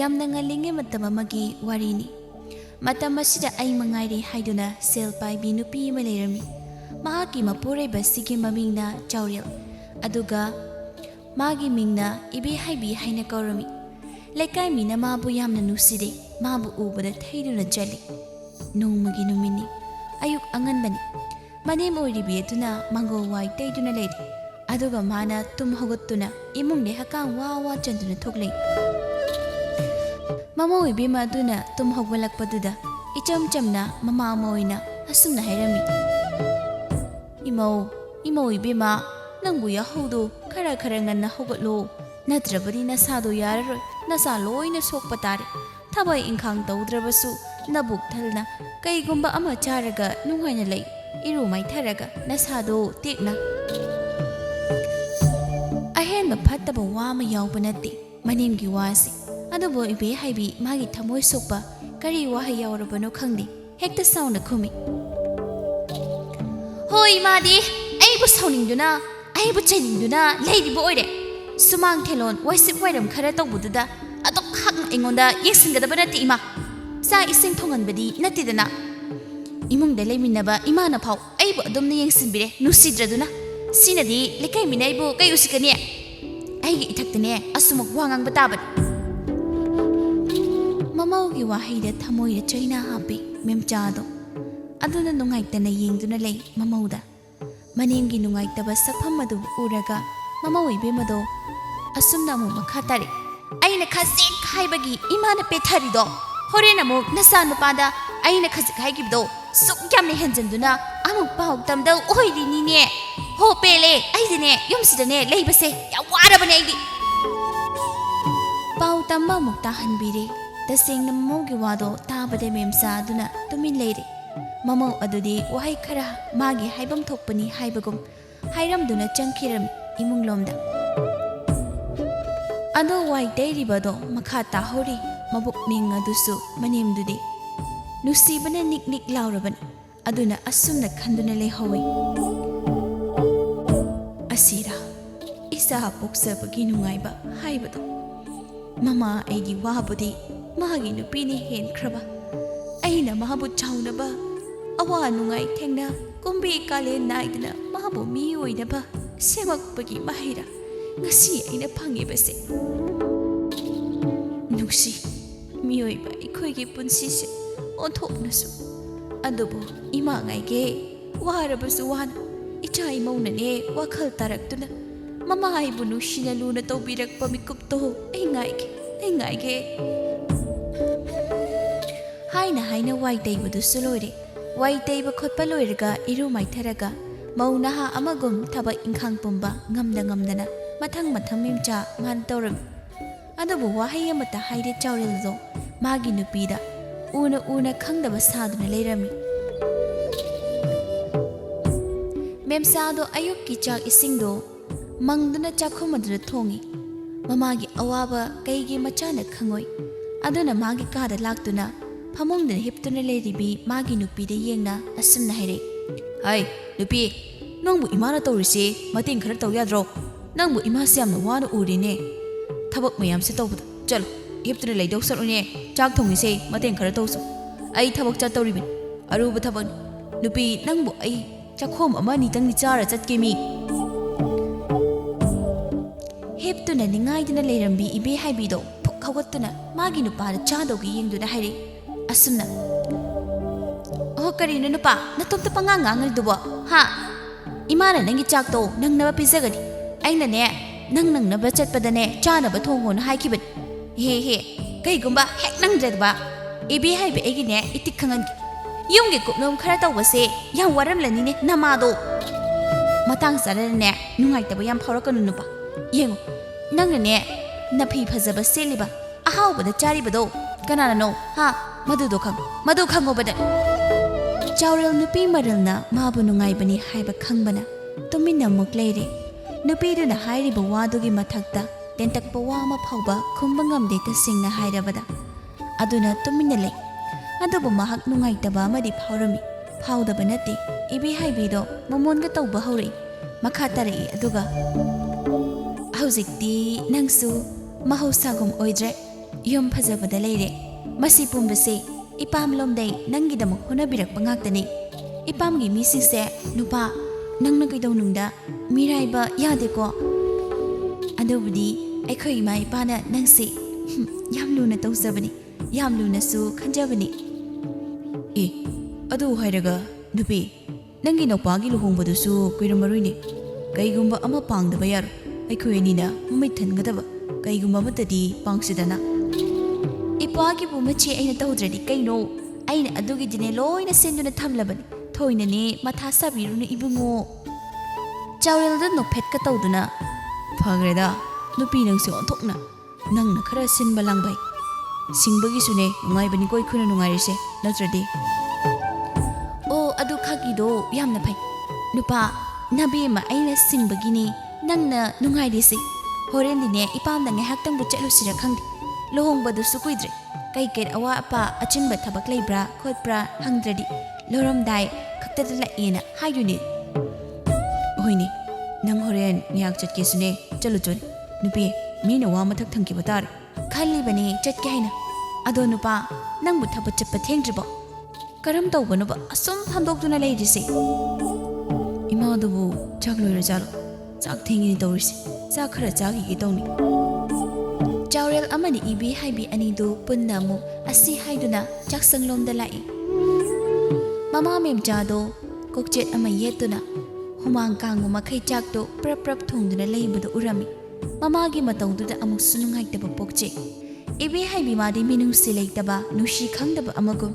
ꯌꯥꯝꯅ ꯉꯜꯂꯤꯉꯩ ꯃꯇꯝ ꯑꯃꯒꯤ ꯋꯥꯔꯤꯅꯤ. ꯃꯇꯝ ꯑꯁꯤꯗ ꯑꯩ ꯃꯉꯥꯏꯔꯦ ꯍꯥꯏꯗꯨꯅ ꯁꯦꯜ ꯄꯥꯏꯕꯤ ꯅꯨꯄꯤ ꯑꯃ ꯂꯩꯔꯝꯃꯤ. ꯃꯍꯥꯛꯀꯤ ꯃꯄꯨꯔꯣꯏꯕꯁꯤꯒꯤ ꯃꯃꯤꯡꯅ ꯆꯥꯎꯔꯦꯜ, ꯑꯗꯨꯒ ꯃꯥꯒꯤ ꯃꯤꯡꯅ ꯏꯕꯦꯍꯥꯏꯕꯤ ꯍꯥꯏꯅ ꯀꯧꯔꯝꯃꯤ. ꯂꯩꯀꯥꯏ ꯃꯤꯅ ꯃꯥꯕꯨ ꯌꯥꯝꯅ ꯅꯨꯡꯁꯤꯔꯦ. ꯃꯥꯕꯨ ꯎꯕꯗ ꯊꯩꯗꯨꯅ ꯆꯠꯂꯤ. ꯅꯣꯡꯃꯒꯤ ꯅꯨꯃꯤꯠꯅꯤ. ꯑꯌꯨꯛ ꯑꯉꯟꯕꯅꯤ. ꯃꯅꯦꯝ ꯑꯣꯏꯔꯤꯕꯤ ꯑꯗꯨꯅ ꯃꯪꯒꯣꯜ ꯋꯥꯏ ꯇꯩꯗꯨꯅ ꯂꯩꯔꯤ. ꯑꯗꯨꯒ ꯃꯥꯅ ꯇꯨꯝ ꯍꯧꯒꯠꯇꯨꯅ ꯏꯃꯨꯡꯗ ꯍꯀꯥꯝ ꯋꯥ ꯋꯥ ꯆꯟꯗꯨꯅ ꯊꯣꯛꯂꯛꯏ. ꯃꯃꯥ ꯑꯣꯏꯕꯤꯃ ꯑꯗꯨꯅ ꯇꯨꯝ ꯍꯧꯒꯠꯂꯛꯄꯗꯨꯗ ꯏꯆꯝ ꯆꯝꯅ ꯃꯃꯥ ꯑꯃ ꯑꯣꯏꯅ ꯑꯁꯨꯝꯅ ꯍꯥꯏꯔꯝꯃꯤ. ꯏꯃꯧ ꯏꯕꯦꯝꯃ, ꯅꯪꯕꯨ ꯌꯥꯍꯧꯗꯣ ꯈꯔ ꯉꯟꯅ ꯍꯧꯒꯠꯂꯣ. ꯅꯠꯇ꯭ꯔꯕꯗꯤ ꯅꯁꯥꯗꯣ ꯌꯥꯔꯔꯣꯏ. ꯅꯁꯥ ꯂꯣꯏꯅ ꯁꯣꯛꯄ ꯇꯥꯔꯦ. ꯊꯕꯛ ꯏꯪꯈꯥꯡ ꯇꯧꯗ꯭ꯔꯕꯁꯨ ꯅꯕꯨꯛ ꯊꯜꯅ ꯀꯩꯒꯨꯝꯕ ꯑꯃ ꯆꯥꯔꯒ ꯅꯨꯡꯉꯥꯏꯅ ꯂꯩ. ꯏꯔꯨ ꯃꯥꯏꯊꯔꯒ ꯅꯁꯥꯗꯣ ꯇꯦꯛꯅ. ꯑꯍꯦꯟꯕ ꯐꯠꯇꯕ ꯋꯥ ꯑꯃ ꯌꯥꯎꯕ ꯅꯠꯇꯦ ꯃꯅꯦꯝꯒꯤ ꯋꯥꯁꯤ. ꯑꯗꯨꯕꯨ ꯏꯕꯦꯍꯥꯏꯕꯤ ꯃꯥꯒꯤ ꯊꯃꯣꯏ ꯁꯣꯛꯄ ꯀꯔꯤ ꯋꯥꯍꯩ ꯌꯥꯎꯔꯕꯅꯣ ꯈꯪꯗꯦ. ꯍꯦꯛꯇ ꯁꯥꯎꯅ ꯈꯨꯝꯃꯤ. ꯍꯣꯏ ꯏꯃꯥꯗꯤ ꯑꯩꯕꯨ ꯁꯥꯎꯅꯤꯡꯗꯨꯅ, ꯑꯩꯕꯨ ꯆꯩꯅꯤꯡꯗꯨꯅ ꯂꯩꯔꯤꯕ ꯑꯣꯏꯔꯦ. ꯁꯨꯃꯥꯡ ꯊꯦꯂꯣꯟ ꯋꯥꯏꯁꯤꯞ ꯋꯥꯏꯔꯝ ꯈꯔ ꯇꯧꯕꯗꯨꯗ ꯑꯗꯨꯛ ꯍꯛꯅ ꯑꯩꯉꯣꯟꯗ ꯌꯦꯡꯁꯤꯟꯒꯗꯕ ꯅꯠꯇꯦ ꯏꯃꯥ. ꯆꯥꯛ ꯏꯁꯤꯡ ꯊꯣꯡꯍꯟꯕꯗꯤ ꯅꯠꯇꯦꯗꯅ. ꯏꯃꯨꯡꯗ ꯂꯩꯃꯤꯟꯅꯕ ꯏꯃꯥꯅ ꯐꯥꯎ ꯑꯩꯕꯨ ꯑꯗꯨꯝꯅ ꯌꯦꯡꯁꯤꯟꯕꯤꯔꯦ ꯅꯨꯡꯁꯤꯗ꯭ꯔꯗꯨꯅ. ꯁꯤꯅꯗꯤ ꯂꯩꯀꯥꯏ ꯃꯤꯅ ꯑꯩꯕꯨ ꯀꯩ ꯎꯁꯤꯠꯀꯅꯤ? ꯑꯩꯒꯤ ꯏꯊꯛꯇꯅꯦ ꯑꯁꯨꯃꯛ ꯋꯥ ꯉꯥꯡꯕ ꯇꯥꯕꯅꯤ. ꯃꯃꯧꯒꯤ ꯋꯥꯍꯩꯗ ꯊꯃꯣꯏꯗ ꯆꯩꯅꯥ ꯍꯥꯞꯄꯤ ꯃꯦꯝꯆꯥꯗꯣ. ꯑꯗꯨꯅ ꯅꯨꯡꯉꯥꯏꯇꯅ ꯌꯦꯡꯗꯨꯅ ꯂꯩ ꯃꯃꯧꯗ. ꯃꯅꯦꯝꯒꯤ ꯅꯨꯡꯉꯥꯏꯇꯕ ꯁꯛꯐꯝ ꯑꯗꯨ ꯎꯔꯒ ꯃꯃꯧ ꯏꯕꯦꯝꯃꯗꯣ ꯑꯁꯨꯝꯅ ꯑꯃꯨꯛ ꯃꯈꯥ ꯇꯥꯔꯤ. ꯑꯩꯅ ꯈꯖꯤꯛ ꯍꯥꯏꯕꯒꯤ ꯏꯃꯥꯅ ꯄꯦꯊꯔꯤꯗꯣ. ꯍꯣꯔꯦꯟ ꯑꯃꯨꯛ ꯅꯆꯥ ꯅꯨꯄꯥꯗ ꯑꯩꯅ ꯈꯖꯤꯛ ꯍꯥꯏꯈꯤꯕꯗோ ꯁꯨꯛ ꯌꯥꯝꯅ ꯍꯦꯟꯖꯟꯗꯨꯅ ꯑꯃꯨꯛ ꯄꯥꯎ ꯇꯝꯗꯧ ꯑꯣꯏꯔꯤꯅꯤꯅꯦ. ꯍꯣ ꯄꯦꯜꯂꯦ. ꯑꯩꯗꯤꯅꯦ ꯌꯨꯝꯁꯤꯗꯅꯦ ꯂꯩꯕꯁꯦ ꯌꯥꯝ ꯋꯥꯔꯕꯅꯦ ꯑꯩꯗꯤ. ꯄꯥꯎ ꯇꯝꯕ ꯑꯃꯨꯛ ꯇꯥꯍꯟꯕꯤꯔꯦ. ꯇꯁꯦꯡꯅ ꯃꯃꯧꯒꯤ ꯋꯥꯗꯣ ꯇꯥꯕꯗ ꯃꯦꯝꯆꯥ ꯑꯗꯨꯅ ꯇꯨꯃꯤꯟ ꯂꯩꯔꯦ. ꯃꯃꯧ ꯑꯗꯨꯗꯤ ꯋꯥꯍꯩ ꯈꯔ ꯃꯥꯒꯤ ꯍꯥꯏꯐꯝ ꯊꯣꯛꯄꯅꯤ ꯍꯥꯏꯕꯒꯨꯝ ꯍꯥꯏꯔꯝꯗꯨꯅ ꯆꯪꯈꯤꯔꯝꯃꯤ ꯏꯃꯨꯡꯂꯣꯝꯗ. ꯑꯗꯣ ꯋꯥꯏ ꯇꯩꯔꯤꯕꯗꯣ ꯃꯈꯥ ꯇꯥꯍꯧꯔꯤ. ꯃꯕꯨꯛꯅꯤꯡ ꯑꯗꯨꯁꯨ ꯃꯅꯦꯝꯗꯨꯗꯤ ꯅꯨꯡꯁꯤꯕꯅ ꯅꯤꯛ ꯅꯤꯛ ꯂꯥꯎꯔꯕꯅꯤ. ꯑꯗꯨꯅ ꯑꯁꯨꯝꯅ ꯈꯟꯗꯨꯅ ꯂꯩꯍꯧꯏ. ꯑꯁꯤꯔꯥ ꯏꯆꯥ ꯄꯣꯛꯆꯕꯒꯤ ꯅꯨꯡꯉꯥꯏꯕ ꯍꯥꯏꯕꯗꯣ. ꯃꯃꯥ ꯑꯩꯒꯤ ꯋꯥꯕꯨꯗꯤ ꯃꯥꯒꯤ ꯅꯨꯄꯤꯅ ꯍꯦꯟꯈ꯭ꯔꯕ. ꯑꯩꯅ ꯃꯥꯕꯨ ꯆꯥꯎꯅꯕ, ꯑꯋꯥ ꯅꯨꯡꯉꯥꯏ ꯊꯦꯡꯅ, ꯀꯨꯝꯕꯤ ꯀꯥꯂꯦꯟ ꯅꯥꯏꯗꯅ ꯃꯥꯕꯨ ꯃꯤ ꯑꯣꯏꯅꯕ ꯁꯦꯝꯃꯛꯄꯒꯤ ꯃꯍꯩꯔꯥ ꯉꯁꯤ ꯑꯩꯅ ꯐꯪꯉꯤꯕꯁꯦ. ꯅꯨꯡꯁꯤ ꯃꯤꯑꯣꯏꯕ ꯑꯩꯈꯣꯏꯒꯤ ꯄꯨꯟꯁꯤꯁꯦ ꯑꯣꯟꯊꯣꯛꯅꯁꯨ. ꯑꯗꯨꯕꯨ ꯏꯃꯥ ꯉꯥꯏꯒꯦ, ꯋꯥꯔꯕꯁꯨ ꯋꯥꯅ ꯏꯆꯥ ꯏꯃꯧꯅꯅꯦ ꯋꯥꯈꯜ ꯇꯥꯔꯛꯇꯨꯅ ꯃꯃꯥ ꯑꯩꯕꯨ ꯅꯨꯡꯁꯤꯅ ꯂꯨꯅ ꯇꯧꯕꯤꯔꯛꯄ ꯃꯤꯀꯨꯞꯇꯣ ꯑꯩ ꯉꯥꯏꯒꯦ. ꯍꯥꯏꯅ ꯋꯥꯏ ꯇꯩꯕꯗꯨꯁꯨ ꯂꯣꯏꯔꯦ. ꯋꯥꯏ ꯇꯩꯕ ꯈꯣꯠꯄ ꯂꯣꯏꯔꯒ ꯏꯔꯨ ꯃꯥꯏꯊꯔꯒ ꯃꯧ ꯅꯍꯥ ꯑꯃꯒꯨꯝ ꯊꯕꯛ ꯏꯪꯈꯥꯡ ꯄꯨꯝꯕ ꯉꯝꯗꯅ ꯃꯊꯪ ꯃꯦꯝꯆꯥ ꯃꯥꯅ ꯇꯧꯔꯝꯃꯤ. ꯑꯗꯨꯕꯨ ꯋꯥꯍꯩ ꯑꯃꯠꯇ ꯍꯥꯏꯗꯦ ꯆꯥꯎꯔꯦꯜꯗꯣ ꯃꯥꯒꯤ ꯅꯨꯄꯤꯗ ꯎꯅ ꯈꯪꯗꯕ ꯁꯥꯗꯨꯅ ꯂꯩꯔꯝꯃꯤ. ꯃꯦꯝꯆꯥꯗꯣ ꯑꯌꯨꯛꯀꯤ ꯆꯥꯛ ꯏꯁꯤꯡꯗꯣ ꯃꯪꯗꯨꯅ ꯆꯥꯛꯈꯨꯝ ꯑꯗꯨꯗ ꯊꯣꯡꯉꯤ. ꯃꯃꯥꯒꯤ ꯑꯋꯥꯕ ꯀꯩꯒꯤ ꯃꯆꯥꯅ ꯈꯪꯉꯣꯏ. ꯑꯗꯨꯅ ꯃꯥꯒꯤ ꯀꯥꯗ ꯂꯥꯛꯇꯨꯅ ꯐꯃꯨꯡꯗ ꯍꯤꯞꯇꯨꯅ ꯂꯩꯔꯤꯕꯤ ꯃꯥꯒꯤ ꯅꯨꯄꯤꯗ ꯌꯦꯡꯅ ꯑꯁꯨꯝꯅ ꯍꯥꯏꯔꯛꯏ. ꯍꯥꯏ ꯅꯨꯄꯤ, ꯅꯪꯕꯨ ꯏꯃꯥꯅ ꯇꯧꯔꯤꯁꯤ ꯃꯇꯦꯡ ꯈꯔ ꯇꯧ ꯌꯥꯗ꯭ꯔꯣ? ꯅꯪꯕꯨ ꯏꯃꯥꯁꯦ ꯌꯥꯝꯅ ꯋꯥꯅ ꯎꯔꯤꯅꯦ. ꯊꯕꯛ ꯃꯌꯥꯝꯁꯦ ꯇꯧꯕꯗ ꯆꯠꯂꯣ, ꯍꯤꯞꯇꯨꯅ ꯂꯩꯗꯧ ꯁꯔꯨꯛꯅꯦ ꯆꯥꯛ ꯊꯣꯡꯉꯤꯁꯦ ꯃꯇꯦꯡ ꯈꯔ ꯇꯧꯁꯨ. ꯑꯩ ꯊꯕꯛ ꯆꯠꯇꯧꯔꯤꯕꯅꯤ. ꯑꯔꯨꯕ ꯊꯕꯛꯅꯤ. ꯅꯨꯄꯤ, ꯅꯪꯕꯨ ꯑꯩ ꯆꯥꯛꯈꯣꯝ ꯑꯃ ꯑꯅꯤꯇꯪꯗꯤ ꯆꯥꯔ ꯆꯠꯀꯦꯃꯤ. ꯍꯤꯞꯇꯨꯅ ꯅꯤꯡꯉꯥꯏꯗꯨꯅ ꯂꯩꯔꯝꯕꯤ ꯏꯕꯦꯍꯥꯏꯕꯤꯗꯣ ꯐꯨꯛ ꯍꯧꯒꯠꯇꯨꯅ ꯃꯥꯒꯤ ꯅꯨꯄꯥꯗ ꯆꯥꯗꯧꯒꯤ ꯌꯦꯡꯗꯨꯅ ꯍꯥꯏꯔꯛꯏ ꯑꯁꯨꯝꯅ. ꯑꯣ ꯀꯔꯤꯅꯣ ꯅꯨꯄꯥ, ꯅꯇꯣꯝꯇ ꯄꯉꯥꯡ ꯉꯥꯡꯉꯤꯗꯨꯕꯣ? ꯍꯥ? ꯏꯃꯥꯅ ꯅꯪꯒꯤ ꯆꯥꯛꯇꯣ ꯅꯪꯅꯕ ꯄꯤꯖꯒꯅꯤ. ꯑꯩꯅꯅꯦ ꯅꯪꯅꯕ ꯆꯠꯄꯗꯅꯦ ꯆꯥꯅꯕ ꯊꯣꯡꯉꯣꯅ ꯍꯥꯏꯈꯤꯕꯅꯤ. ꯍꯦ ꯀꯩꯒꯨꯝꯕ ꯍꯦꯛ ꯅꯪꯗ꯭ꯔꯗꯕ ꯏꯕꯦꯍꯥꯏꯕꯤ ꯑꯩꯒꯤꯅꯦ ꯏꯇꯤꯛ ꯈꯪꯍꯟꯒꯦ. ꯌꯨꯝꯒꯤ ꯀꯨꯞꯅꯣꯝ ꯈꯔ ꯇꯧꯕꯁꯦ ꯌꯥꯝ ꯋꯥꯔꯝꯂꯅꯤꯅꯦ ꯅꯃꯥꯗꯣ. ꯃꯇꯥꯡ ꯆꯥꯗꯅꯅꯦ ꯅꯨꯡꯉꯥꯏꯇꯕ ꯌꯥꯝ ꯐꯥꯎꯔꯛꯀꯅꯨ ꯅꯨꯄꯥ. ꯌꯦꯡꯉꯨ, ꯅꯪꯅꯅꯦ ꯅꯐꯤ ꯐꯖꯕ ꯁꯦꯠꯂꯤꯕ, ꯑꯍꯥꯎꯕꯗ ꯆꯥꯔꯤꯕꯗꯣ ꯀꯅꯥꯅꯅꯣ? ꯍꯥ? ꯃꯗꯨ ꯈꯪꯉꯣꯕꯗ. ꯆꯥꯎꯔꯦꯜ ꯅꯨꯄꯤ ꯃꯔꯜꯅ ꯃꯥꯕꯨ ꯅꯨꯡꯉꯥꯏꯕꯅꯤ ꯍꯥꯏꯕ ꯈꯪꯕꯅ ꯇꯨꯃꯤꯟꯅ ꯑꯃꯨꯛ ꯂꯩꯔꯦ. ꯅꯨꯄꯤꯗꯨꯅ ꯍꯥꯏꯔꯤꯕ ꯋꯥꯗꯨꯒꯤ ꯃꯊꯛꯇ ꯇꯦꯟꯇꯛꯄ ꯋꯥ ꯑꯃ ꯐꯥꯎꯕ ꯈꯨꯝꯕ ꯉꯝꯗꯦ ꯇꯁꯦꯡꯅ ꯍꯥꯏꯔꯕꯗ. ꯑꯗꯨꯅ ꯇꯨꯃꯤꯟꯅ ꯂꯩ. ꯑꯗꯨꯕꯨ ꯃꯍꯥꯛ ꯅꯨꯡꯉꯥꯏꯇꯕ ꯑꯃꯗꯤ ꯐꯥꯎꯔꯝꯃꯤ. ꯐꯥꯎꯗꯕ ꯅꯠꯇꯦ. ꯏꯕꯦꯍꯥꯏꯕꯤꯗꯣ ꯃꯃꯣꯟꯒ ꯇꯧꯕ ꯍꯧꯔꯛꯏ. ꯃꯈꯥ ꯇꯥꯔꯛꯏ ꯑꯗꯨꯒ, ꯍꯧꯖꯤꯛꯇꯤ ꯅꯪꯁꯨ ꯃꯍꯧꯁꯥꯒꯨꯝ ꯑꯣꯏꯗ꯭ꯔꯦ. yum phajabada leire masi pumbase ipam lomdai nangidamuk honabirak pangaktani ipamgi misingse nupa nangna kaidonungda miraiba yadeko adubudi aikhoi ima ipana nangsi yam luna tawjabani yam luna su khanjabani e adu hairaga nupi nangi nopagi luhongbadusu kuiramaruni kaigumba ama pangdaba yar aikhoi anina mumit thangadaba kaigumba matadi pangsidana ipagi bu machi aina tawdradi kaino aina adugi dine loina senduna thamlabani thoinani matha sabirunu ibungo chawrelda no phetka tawduna phagreda nupi nangsi onthokna nangna khara sinba langbai singbagi sune nungai koi khuna nungai rise natradi o adu khagido yamna phai nupa nabi ma aina singbagini nangna nungai rise horendine ipamda nge haktang bu chelu sira khangdi lohongbadu su kuidre kai ket awa apa achinba thabak leibra khotpra hangdradi loramdai khakta la ena hayuni hoini nang horen nyak chatke sune chalu chori nupi mina wa mathak thangki batar khali bani chatke haina ado nupa nangbu thabat chappa thengdribo karam tawbanu ba asum hamdokduna leirisi imadubu chakloira jalo chak thengini tawrisi cha khara chagi gi tawni chawrel amani ibi haibi anidu punna mu asi haiduna chaksanglomda lai mama memchado kokchet ama yetuna humang kangu makhai chakto prap thongduna leibadu urami mama gi matawduda amuk sunungai taba pokche ibi haibi madi minung sileitaba nushi khangdaba amagum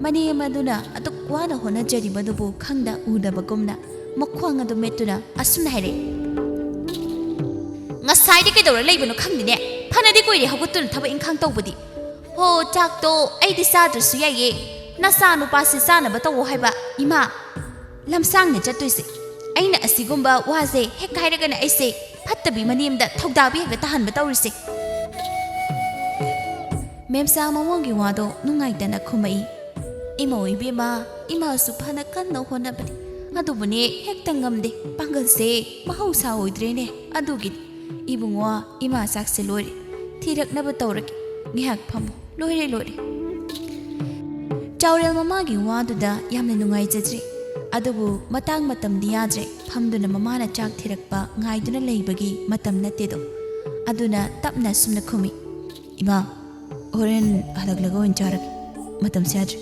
mani maduna atuk wana hona jari badubu khangda udaba gumna makhwang adu metuna asuna haire ngasai de kedora leibanu khangdine phanadi koire hagutun thaba inkhang tawbudi ho chakto aidi sadrusu yaye nasa nupa si sana batawo haiba ima lamsang ne chatuise aina asigumba waze hek hairagana aise fattabi manimda thogdabi hega tahan batawrise memsa mamongi wado nungai dana khumai imo ibema ima su phana kanna hona bani adubune hektangamde pangalse mahausa hoidrene adugi ibungwa ima sakse lori thiraknaba tawraki ngihak phamu loire chawrel mamagi waduda yamna nungai jajri adubu matang matam diyadre phamduna mamana chak thirakpa ngaiduna leibagi matam natedo aduna tapna sumna khumi ima horen halaglago incharak matam syadre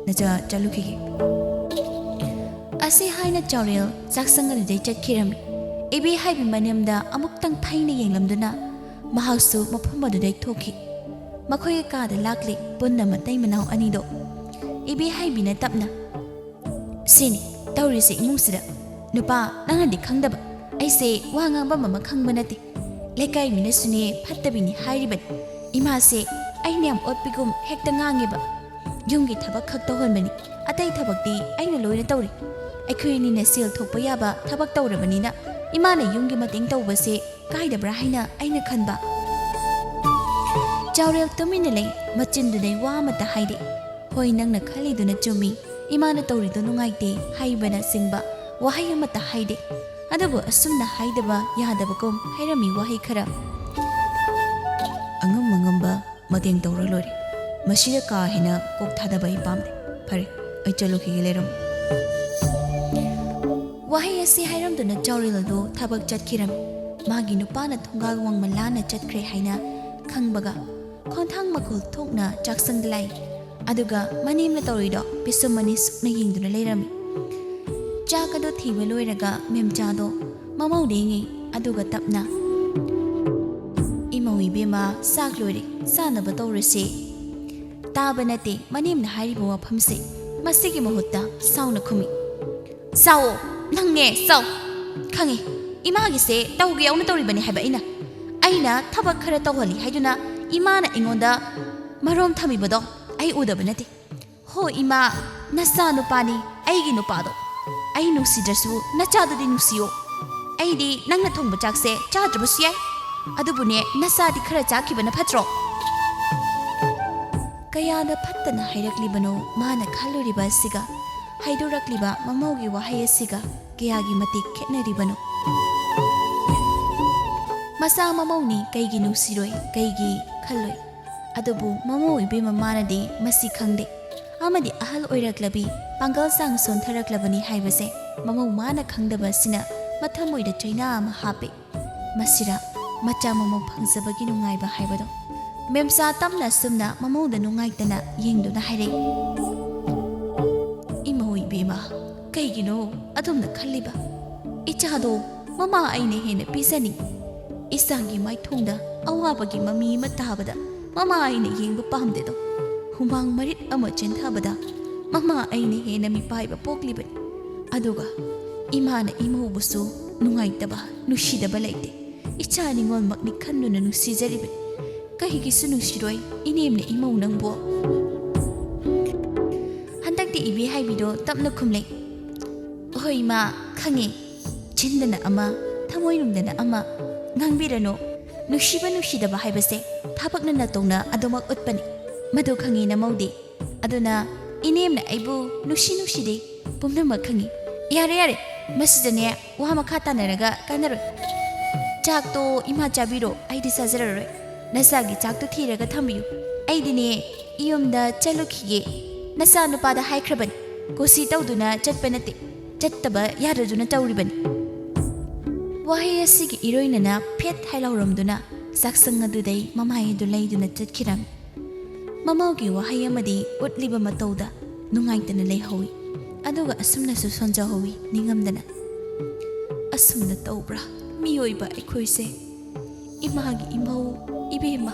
naja chaluki asi haina chawrel chaksangal dei chatkirami ibi haibi manemda amuktang thaina yenglamduna mahaksu mafamadu dei thoki makhoi ka da lakli punna matai manau anido ibi haibi na tapna sini tawrisi imungsida nupa nangandi khangdaba aise wa ngamba mama khangba nati lekai minasune phattabini hairibat ima se aina am otpigum hekta ngangeba yumgi thabak khak tawhonbani atai thabakti aina loina tawri aikhoini na sil thokpa yaba thabak tawrabanina imana yumgi mating tawbase kaidabra haina aina khanba chawrel tumina lei macindunai wa mata haide hoi nangna khaliduna chumi imana tawrido nungaite haibana singba wahai amata haide adabu asumna haidaba yadabakum hairami wahai khara angamba mateng tawra lori masida ka hina kok thadaba ipamde phare ai chalo ki leram wahai asi hairam duna chawrel do thabak chatkiram magi nupana thonga wang malana chatkre haina khangbaga khonthang makul thokna chaksangdlai aduga manimna tawrido pisumani sukna yingduna leirami chakado thiba loiraga memchado mamau dengi aduga tapna imawi bema sak loire sanaba tawrisi tabanate manimna hairibo wafamse masigi mahutta sauna khumi sao nangne sao khangi imagi se tawgi yauna tawribani haiba aina thabak khara tawhali haiduna imana ingonda marom thamibado ai udaba nate ho ima nasa nupani aigi nupado ai nusidrasu nachadudi nusiyo aidi nangna thongba chakse chadrabusi yai adubune nasa di khara chakhibana phatro kayada phattana hairaklibano mana khaluriba siga haidorakliba mamaugi wahai asiga kayagi matik khetnaribano masa mamauni kaigi nusiroi kaigi khalloi ꯑꯗꯨꯕꯨ ꯃꯃꯧ ꯏꯕꯦꯝꯃꯅꯗꯤ ꯃꯁꯤ ꯈꯪꯗꯦ ꯑꯃꯗꯤ ꯑꯍꯜ ꯑꯣꯏꯔꯛꯂꯕꯤ ꯄꯥꯡꯒꯜ ꯆꯥꯡ ꯁꯣꯟꯊꯔꯛꯂꯕꯅꯤ ꯍꯥꯏꯕꯁꯦ ꯃꯃꯧ ꯃꯥꯅ ꯈꯪꯗꯕ ꯑꯁꯤꯅ ꯃꯊꯃꯣꯏꯗ ꯆꯩꯅꯥ ꯑꯃ ꯍꯥꯞꯄꯤ ꯃꯁꯤꯔ ꯃꯆꯥ ꯃꯃꯧ ꯐꯪꯖꯕꯒꯤ ꯅꯨꯡꯉꯥꯏꯕ ꯍꯥꯏꯕꯗꯣ ꯃꯦꯝꯆꯥ ꯇꯝꯅ ꯁꯨꯝꯅ ꯃꯃꯧꯗ ꯅꯨꯡꯉꯥꯏꯇꯅ ꯌꯦꯡꯗꯨꯅ ꯍꯥꯏꯔꯛꯏ ꯏꯃꯧ ꯏꯕꯦꯝꯃ ꯀꯩꯒꯤꯅꯣ ꯑꯗꯨꯝꯅ ꯈꯜꯂꯤꯕ ꯏꯆꯥꯗꯣ ꯃꯃꯥ ꯑꯩꯅ ꯍꯦꯟꯅ ꯄꯤꯖꯅꯤꯡ ꯏꯆꯥꯒꯤ ꯃꯥꯏꯊꯣꯡꯗ ꯑꯋꯥꯕꯒꯤ ꯃꯃꯤ ꯑꯃ ꯇꯥꯕꯗ ꯃꯃꯥ ꯑꯩꯅ ꯌꯦꯡꯕ ꯄꯥꯝꯗꯦꯗꯣ ꯍꯨꯃꯥꯡ ꯃꯔꯤꯠ ꯑꯃ ꯆꯦꯟꯊꯕꯗ ꯃꯃꯥ ꯑꯩꯅ ꯍꯦꯟꯅ ꯃꯤꯄꯥꯏꯕ ꯄꯣꯛꯂꯤꯕꯅꯤ ꯑꯗꯨꯒ ꯏꯃꯥꯅ ꯏꯃꯧꯕꯨꯁꯨ ꯅꯨꯡꯉꯥꯏꯇꯕ ꯅꯨꯡꯁꯤꯗꯕ ꯂꯩꯇꯦ ꯏꯆꯥ ꯅꯤꯡꯉꯣꯜꯃꯛꯅꯤ ꯈꯟꯗꯨꯅ ꯅꯨꯡꯁꯤꯖꯔꯤꯕꯅꯤ ꯀꯩꯒꯤꯁꯨ ꯅꯨꯡꯁꯤꯔꯣꯏ ꯏꯅꯦꯝꯅ ꯏꯃꯧ ꯅꯪꯕꯨ ꯍꯟꯗꯛꯇꯤ ꯏꯕꯦ ꯍꯥꯏꯕꯤꯗꯣ ꯇꯞꯅ ꯈꯨꯝꯂꯩ ꯍꯣꯏ ꯏꯃꯥ ꯈꯪꯉꯦ ꯆꯤꯟꯗꯅ ꯑꯃ ꯊꯃꯣꯏꯅꯨꯡꯗꯅ ꯑꯃ ꯉꯥꯡꯕꯤꯔꯅꯨ ꯅꯨꯡꯁꯤꯕ ꯅꯨꯡꯁꯤꯗꯕ ꯍꯥꯏꯕꯁꯦ ꯊꯕꯛꯅ ꯅꯇꯧꯅ ꯑꯗꯨꯃꯛ ꯎꯠꯄꯅꯤ ꯃꯗꯨ ꯈꯪꯉꯤ ꯅꯃꯧꯗꯤ ꯑꯗꯨꯅ ꯏꯅꯦꯝꯅ ꯑꯩꯕꯨ ꯅꯨꯡꯁꯤꯗꯦ ꯄꯨꯝꯅꯃꯛ ꯈꯪꯉꯤ ꯌꯥꯔꯦ ꯃꯁꯤꯗꯅꯦ ꯋꯥ ꯃꯈꯥ ꯇꯥꯅꯔꯒ ꯀꯥꯟꯅꯔꯣꯏ ꯆꯥꯛꯇꯣ ꯏꯃꯥ ꯆꯥꯕꯤꯔꯣ ꯑꯩꯗꯤ ꯆꯥꯖꯔꯔꯣꯏ ꯅꯆꯥꯒꯤ ꯆꯥꯛꯇꯣ ꯊꯤꯔꯒ ꯊꯝꯕꯤꯌꯨ ꯑꯩꯗꯤꯅꯦ ꯌꯨꯝꯗ ꯆꯠꯂꯨꯈꯤꯒꯦ ꯅꯆꯥ ꯅꯨꯄꯥꯗ ꯍꯥꯏꯈ꯭ꯔꯕꯅꯤ ꯀꯨꯁꯤ ꯇꯧꯗꯨꯅ ꯆꯠꯄ ꯅꯠꯇꯦ ꯆꯠꯇꯕ ꯌꯥꯗ꯭ꯔꯗꯨꯅ ꯇꯧꯔꯤꯕꯅꯤ ꯋꯥꯍꯩ ꯑꯁꯤꯒꯤ ꯏꯔꯣꯏꯅꯅ ꯐꯦꯠ ꯍꯥꯏꯂꯥꯎꯔꯝꯗꯨꯅ ꯆꯥꯛꯁꯪ ꯑꯗꯨꯗꯩ ꯃꯃꯥꯏ ꯑꯗꯨ ꯂꯩꯗꯨꯅ ꯆꯠꯈꯤꯔꯝꯃꯤ ꯃꯃꯧꯒꯤ ꯋꯥꯍꯩ ꯑꯃꯗꯤ ꯎꯠꯂꯤꯕ ꯃꯇꯧꯗ ꯅꯨꯡꯉꯥꯏꯇꯅ ꯂꯩꯍꯧꯏ ꯑꯗꯨꯒ ꯑꯁꯨꯝꯅꯁꯨ ꯁꯣꯟꯖꯍꯧꯏ ꯅꯤꯡꯉꯝꯗꯅ ꯑꯁꯨꯝꯅ ꯇꯧꯕ꯭ꯔꯥ ꯃꯤꯑꯣꯏꯕ ꯑꯩꯈꯣꯏꯁꯦ 이마하기 이마우 이베마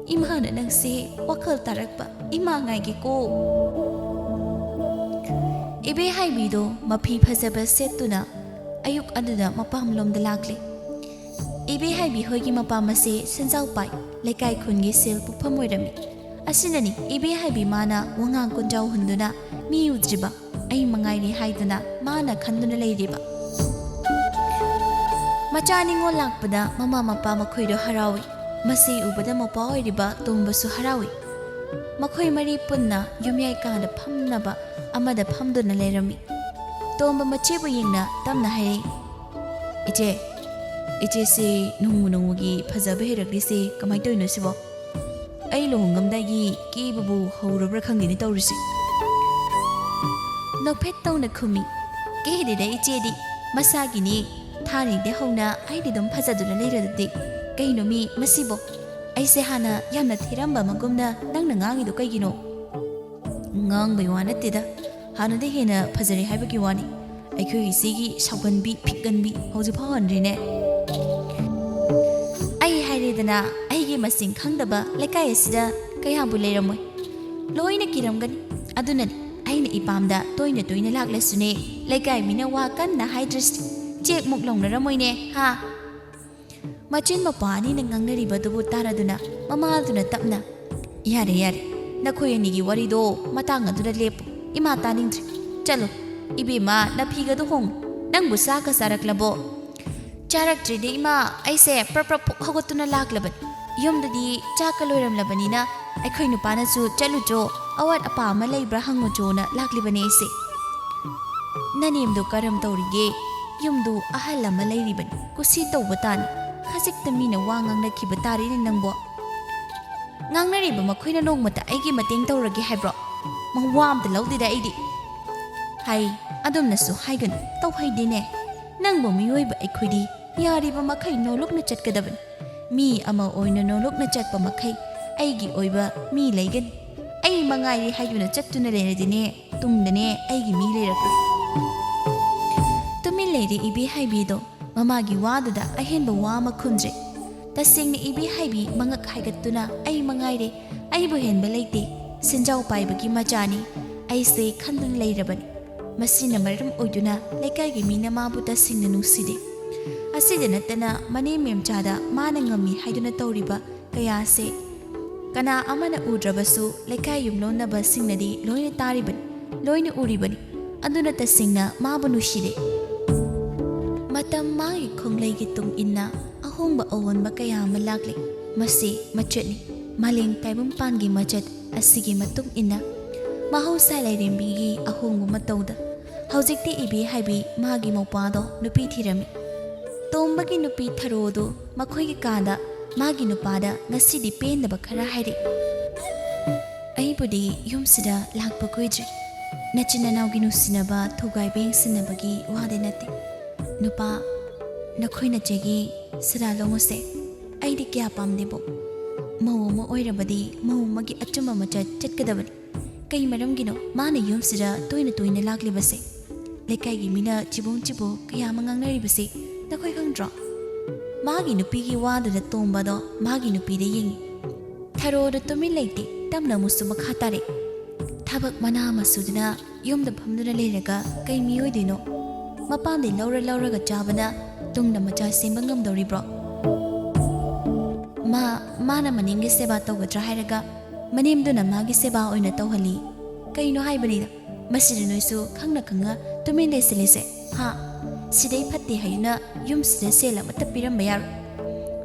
이마하는 낭세 와클 따락바 이마하기고 이베 하이비도 마피 파자바 세뚜나 아육 아드다 마팜롬다 락리 이베 하이비 호기 마팜마세 센자우파이 레카이 쿤기 셀 북파모이라미 아시나니 이베 하이비 마나 왕앙 콘자우 흔두나 미우드리바 아이 망아이리 하이드나 마나 칸두나 레이리바 Macha ningol lakpada mama mapa makhoido harawi masi ubada mapa oiriba tumbasu harawi makhoi mari punna yumyai kada phamnaba amada phamduna lerami tomba machebu yingna tamna hai iche se nungugi phajabe herakli se kamai toino sibo ai lohongamdagi ki babu horobra khangdini tawrisi nokphet tawna khumi ke hidida iche di masagini Thani de hona ai di dom phajaduna leiradi kaino mi masibo aise hana yamna thiramba magumna nangna ngangi do kaigino ngang bai wana tida hana de hena phajari haibagi wani aikhoi sigi sauganbi phikganbi hoji phawanrine ai hairedana aigi masing khangdaba lekai asida kayambu leiramoi loina kiramgani adunani aina ipamda toina laklasune lekai mina wa kanna haidrist Cek muk long na ramoyne ha machin mapani na ngangnari badubu taraduna mama duna tapna yare nakhoy anigi wari do matang aduna lepu ima taningdri chalo ibima na phiga do hong nang busa ka saraklabo charakdri de ima aise prapra hogotuna laklaban yomdadi chakaloiram labanina aikhoi nupana chu chalu jo awat apa ma leibra hango jo na laklibane ise nanem do karam tawrige Yumdu ahal lama lairiban kusi tawbatan khajik tamina wa ngangna khiba tari ni nangbo ngangnari ba makhoina nongmata aigi mateng tawragi haibro mawam da lawdida aidi hai adumna su haigan taw haidine nangbo miyoi ba aikhoidi yari ba makhai nolokna chatkadaban mi ama oina nolokna chatpa makhai aigi oiba mi leigan ai mangai haiduna chattuna leradine tungdane aigi mi leirakra Lady ibi haibi do mamagi waduda ahenba wama khumje tasingni ibi haibi mangak haigatuna ai mangaire ai bu henba leite sinjau paibagi machani ai se khandung leirabani masina maram oiduna lekai gi mina mabu tasingna nuside aside natana mane memchada mana ngami haiduna tawriba kaya se kana amana udrabasu lekai yumlona basingnadi loina tariban loina uribani aduna tasingna mabu nuside Matam mai khonglai gi tung inna ahongba awonba kaya malakli masi machetni maling taibum pangi machet asigi matung inna mahausa lairimbi gi ahongbu matauda haujikti ibi haibi magi mopado nupi thirami tomba gi nupi tharodu makhoi gi kada ꯃꯥꯒꯤ ꯅꯨꯄꯥꯗ ꯉꯁꯤꯗꯤ ꯄꯦꯟꯗꯕ ꯈꯔ ꯍꯥꯏꯔꯤ ꯑꯩꯕꯨꯗꯤ ꯌꯨꯝꯁꯤꯗ ꯂꯥꯛꯄ ꯀꯨꯏꯗ꯭ꯔꯤ ꯅꯆꯤꯟ ꯅꯅꯥꯎꯒꯤ ꯅꯨꯡꯁꯤꯅꯕ ꯊꯨꯒꯥꯏꯕ ꯌꯦꯡꯁꯤꯟꯅꯕꯒꯤ ꯋꯥꯗꯤ ꯅꯠꯇꯦ ꯅꯨꯄꯥ ꯅꯈꯣꯏ ꯅꯆꯦꯒꯤ ꯁꯗꯥꯂꯣꯡ ꯑꯁꯦ ꯑꯩꯗꯤ ꯀꯌꯥ ꯄꯥꯝꯗꯦꯕꯣ ꯃꯧ ꯑꯃ ꯑꯣꯏꯔꯕꯗꯤ ꯃꯧ ꯑꯃꯒꯤ ꯑꯆꯨꯝꯕ ꯃꯆꯠ ꯆꯠꯀꯗꯕꯅꯤ ꯀꯩ ꯃꯔꯝꯒꯤꯅꯣ ꯃꯥꯅ ꯌꯨꯝꯁꯤꯗ ꯇꯣꯏꯅ ꯇꯣꯏꯅ ꯂꯥꯛꯂꯤꯕꯁꯦ ꯂꯩꯀꯥꯏꯒꯤ ꯃꯤꯅ ꯆꯤꯕꯣꯡ ꯀꯌꯥ ꯑꯃ ꯉꯥꯡꯅꯔꯤꯕꯁꯦ ꯅꯈꯣꯏ ꯈꯪꯗ꯭ꯔꯣ ꯃꯥꯒꯤ ꯅꯨꯄꯤꯒꯤ ꯋꯥꯗꯨꯗ ꯇꯣꯝꯕꯗꯣ ꯃꯥꯒꯤ ꯅꯨꯄꯤꯗ ꯌꯦꯡꯉꯤ ꯊꯔꯣꯗ ꯇꯨꯃꯤꯟ ꯂꯩꯇꯦ ꯇꯞꯅ ꯑꯃꯨꯛꯁꯨ ꯃꯈꯥ ꯇꯥꯔꯦ ꯊꯕꯛ ꯃꯅꯥ ꯃꯁꯨꯗꯨꯅ ꯌꯨꯝꯗ ꯐꯝꯗꯨꯅ ꯂꯩꯔꯒ ꯀꯩ ꯃꯤꯑꯣꯏꯗꯣꯏꯅꯣ ꯃꯄꯥꯟꯗꯩ ꯂꯧꯔꯒ ꯆꯥꯕꯅ ꯇꯨꯡꯗ ꯃꯆꯥ ꯁꯦꯝꯕ ꯉꯝꯗꯧꯔꯤꯕ꯭ꯔꯣ ꯃꯥꯅ ꯃꯅꯦꯝꯒꯤ ꯁꯦꯕꯥ ꯇꯧꯒꯗ꯭ꯔꯥ ꯍꯥꯏꯔꯒ ꯃꯅꯦꯝꯗꯨꯅ ꯃꯥꯒꯤ ꯁꯦꯕꯥ ꯑꯣꯏꯅ ꯇꯧꯍꯜꯂꯤ ꯀꯩꯅꯣ ꯍꯥꯏꯕꯅꯤꯗ ꯃꯁꯤꯗ ꯅꯣꯏꯁꯨ ꯈꯪꯅ ꯇꯨꯃꯤꯟ ꯂꯩꯁꯤꯜꯂꯤꯁꯦ ꯍꯥ ꯁꯤꯗꯩ ꯐꯠꯇꯦ ꯍꯥꯏꯗꯨꯅ ꯌꯨꯝꯁꯤꯗ ꯁꯦꯜ ꯑꯃꯠꯇ ꯄꯤꯔꯝꯕ ꯌꯥꯔꯣꯏ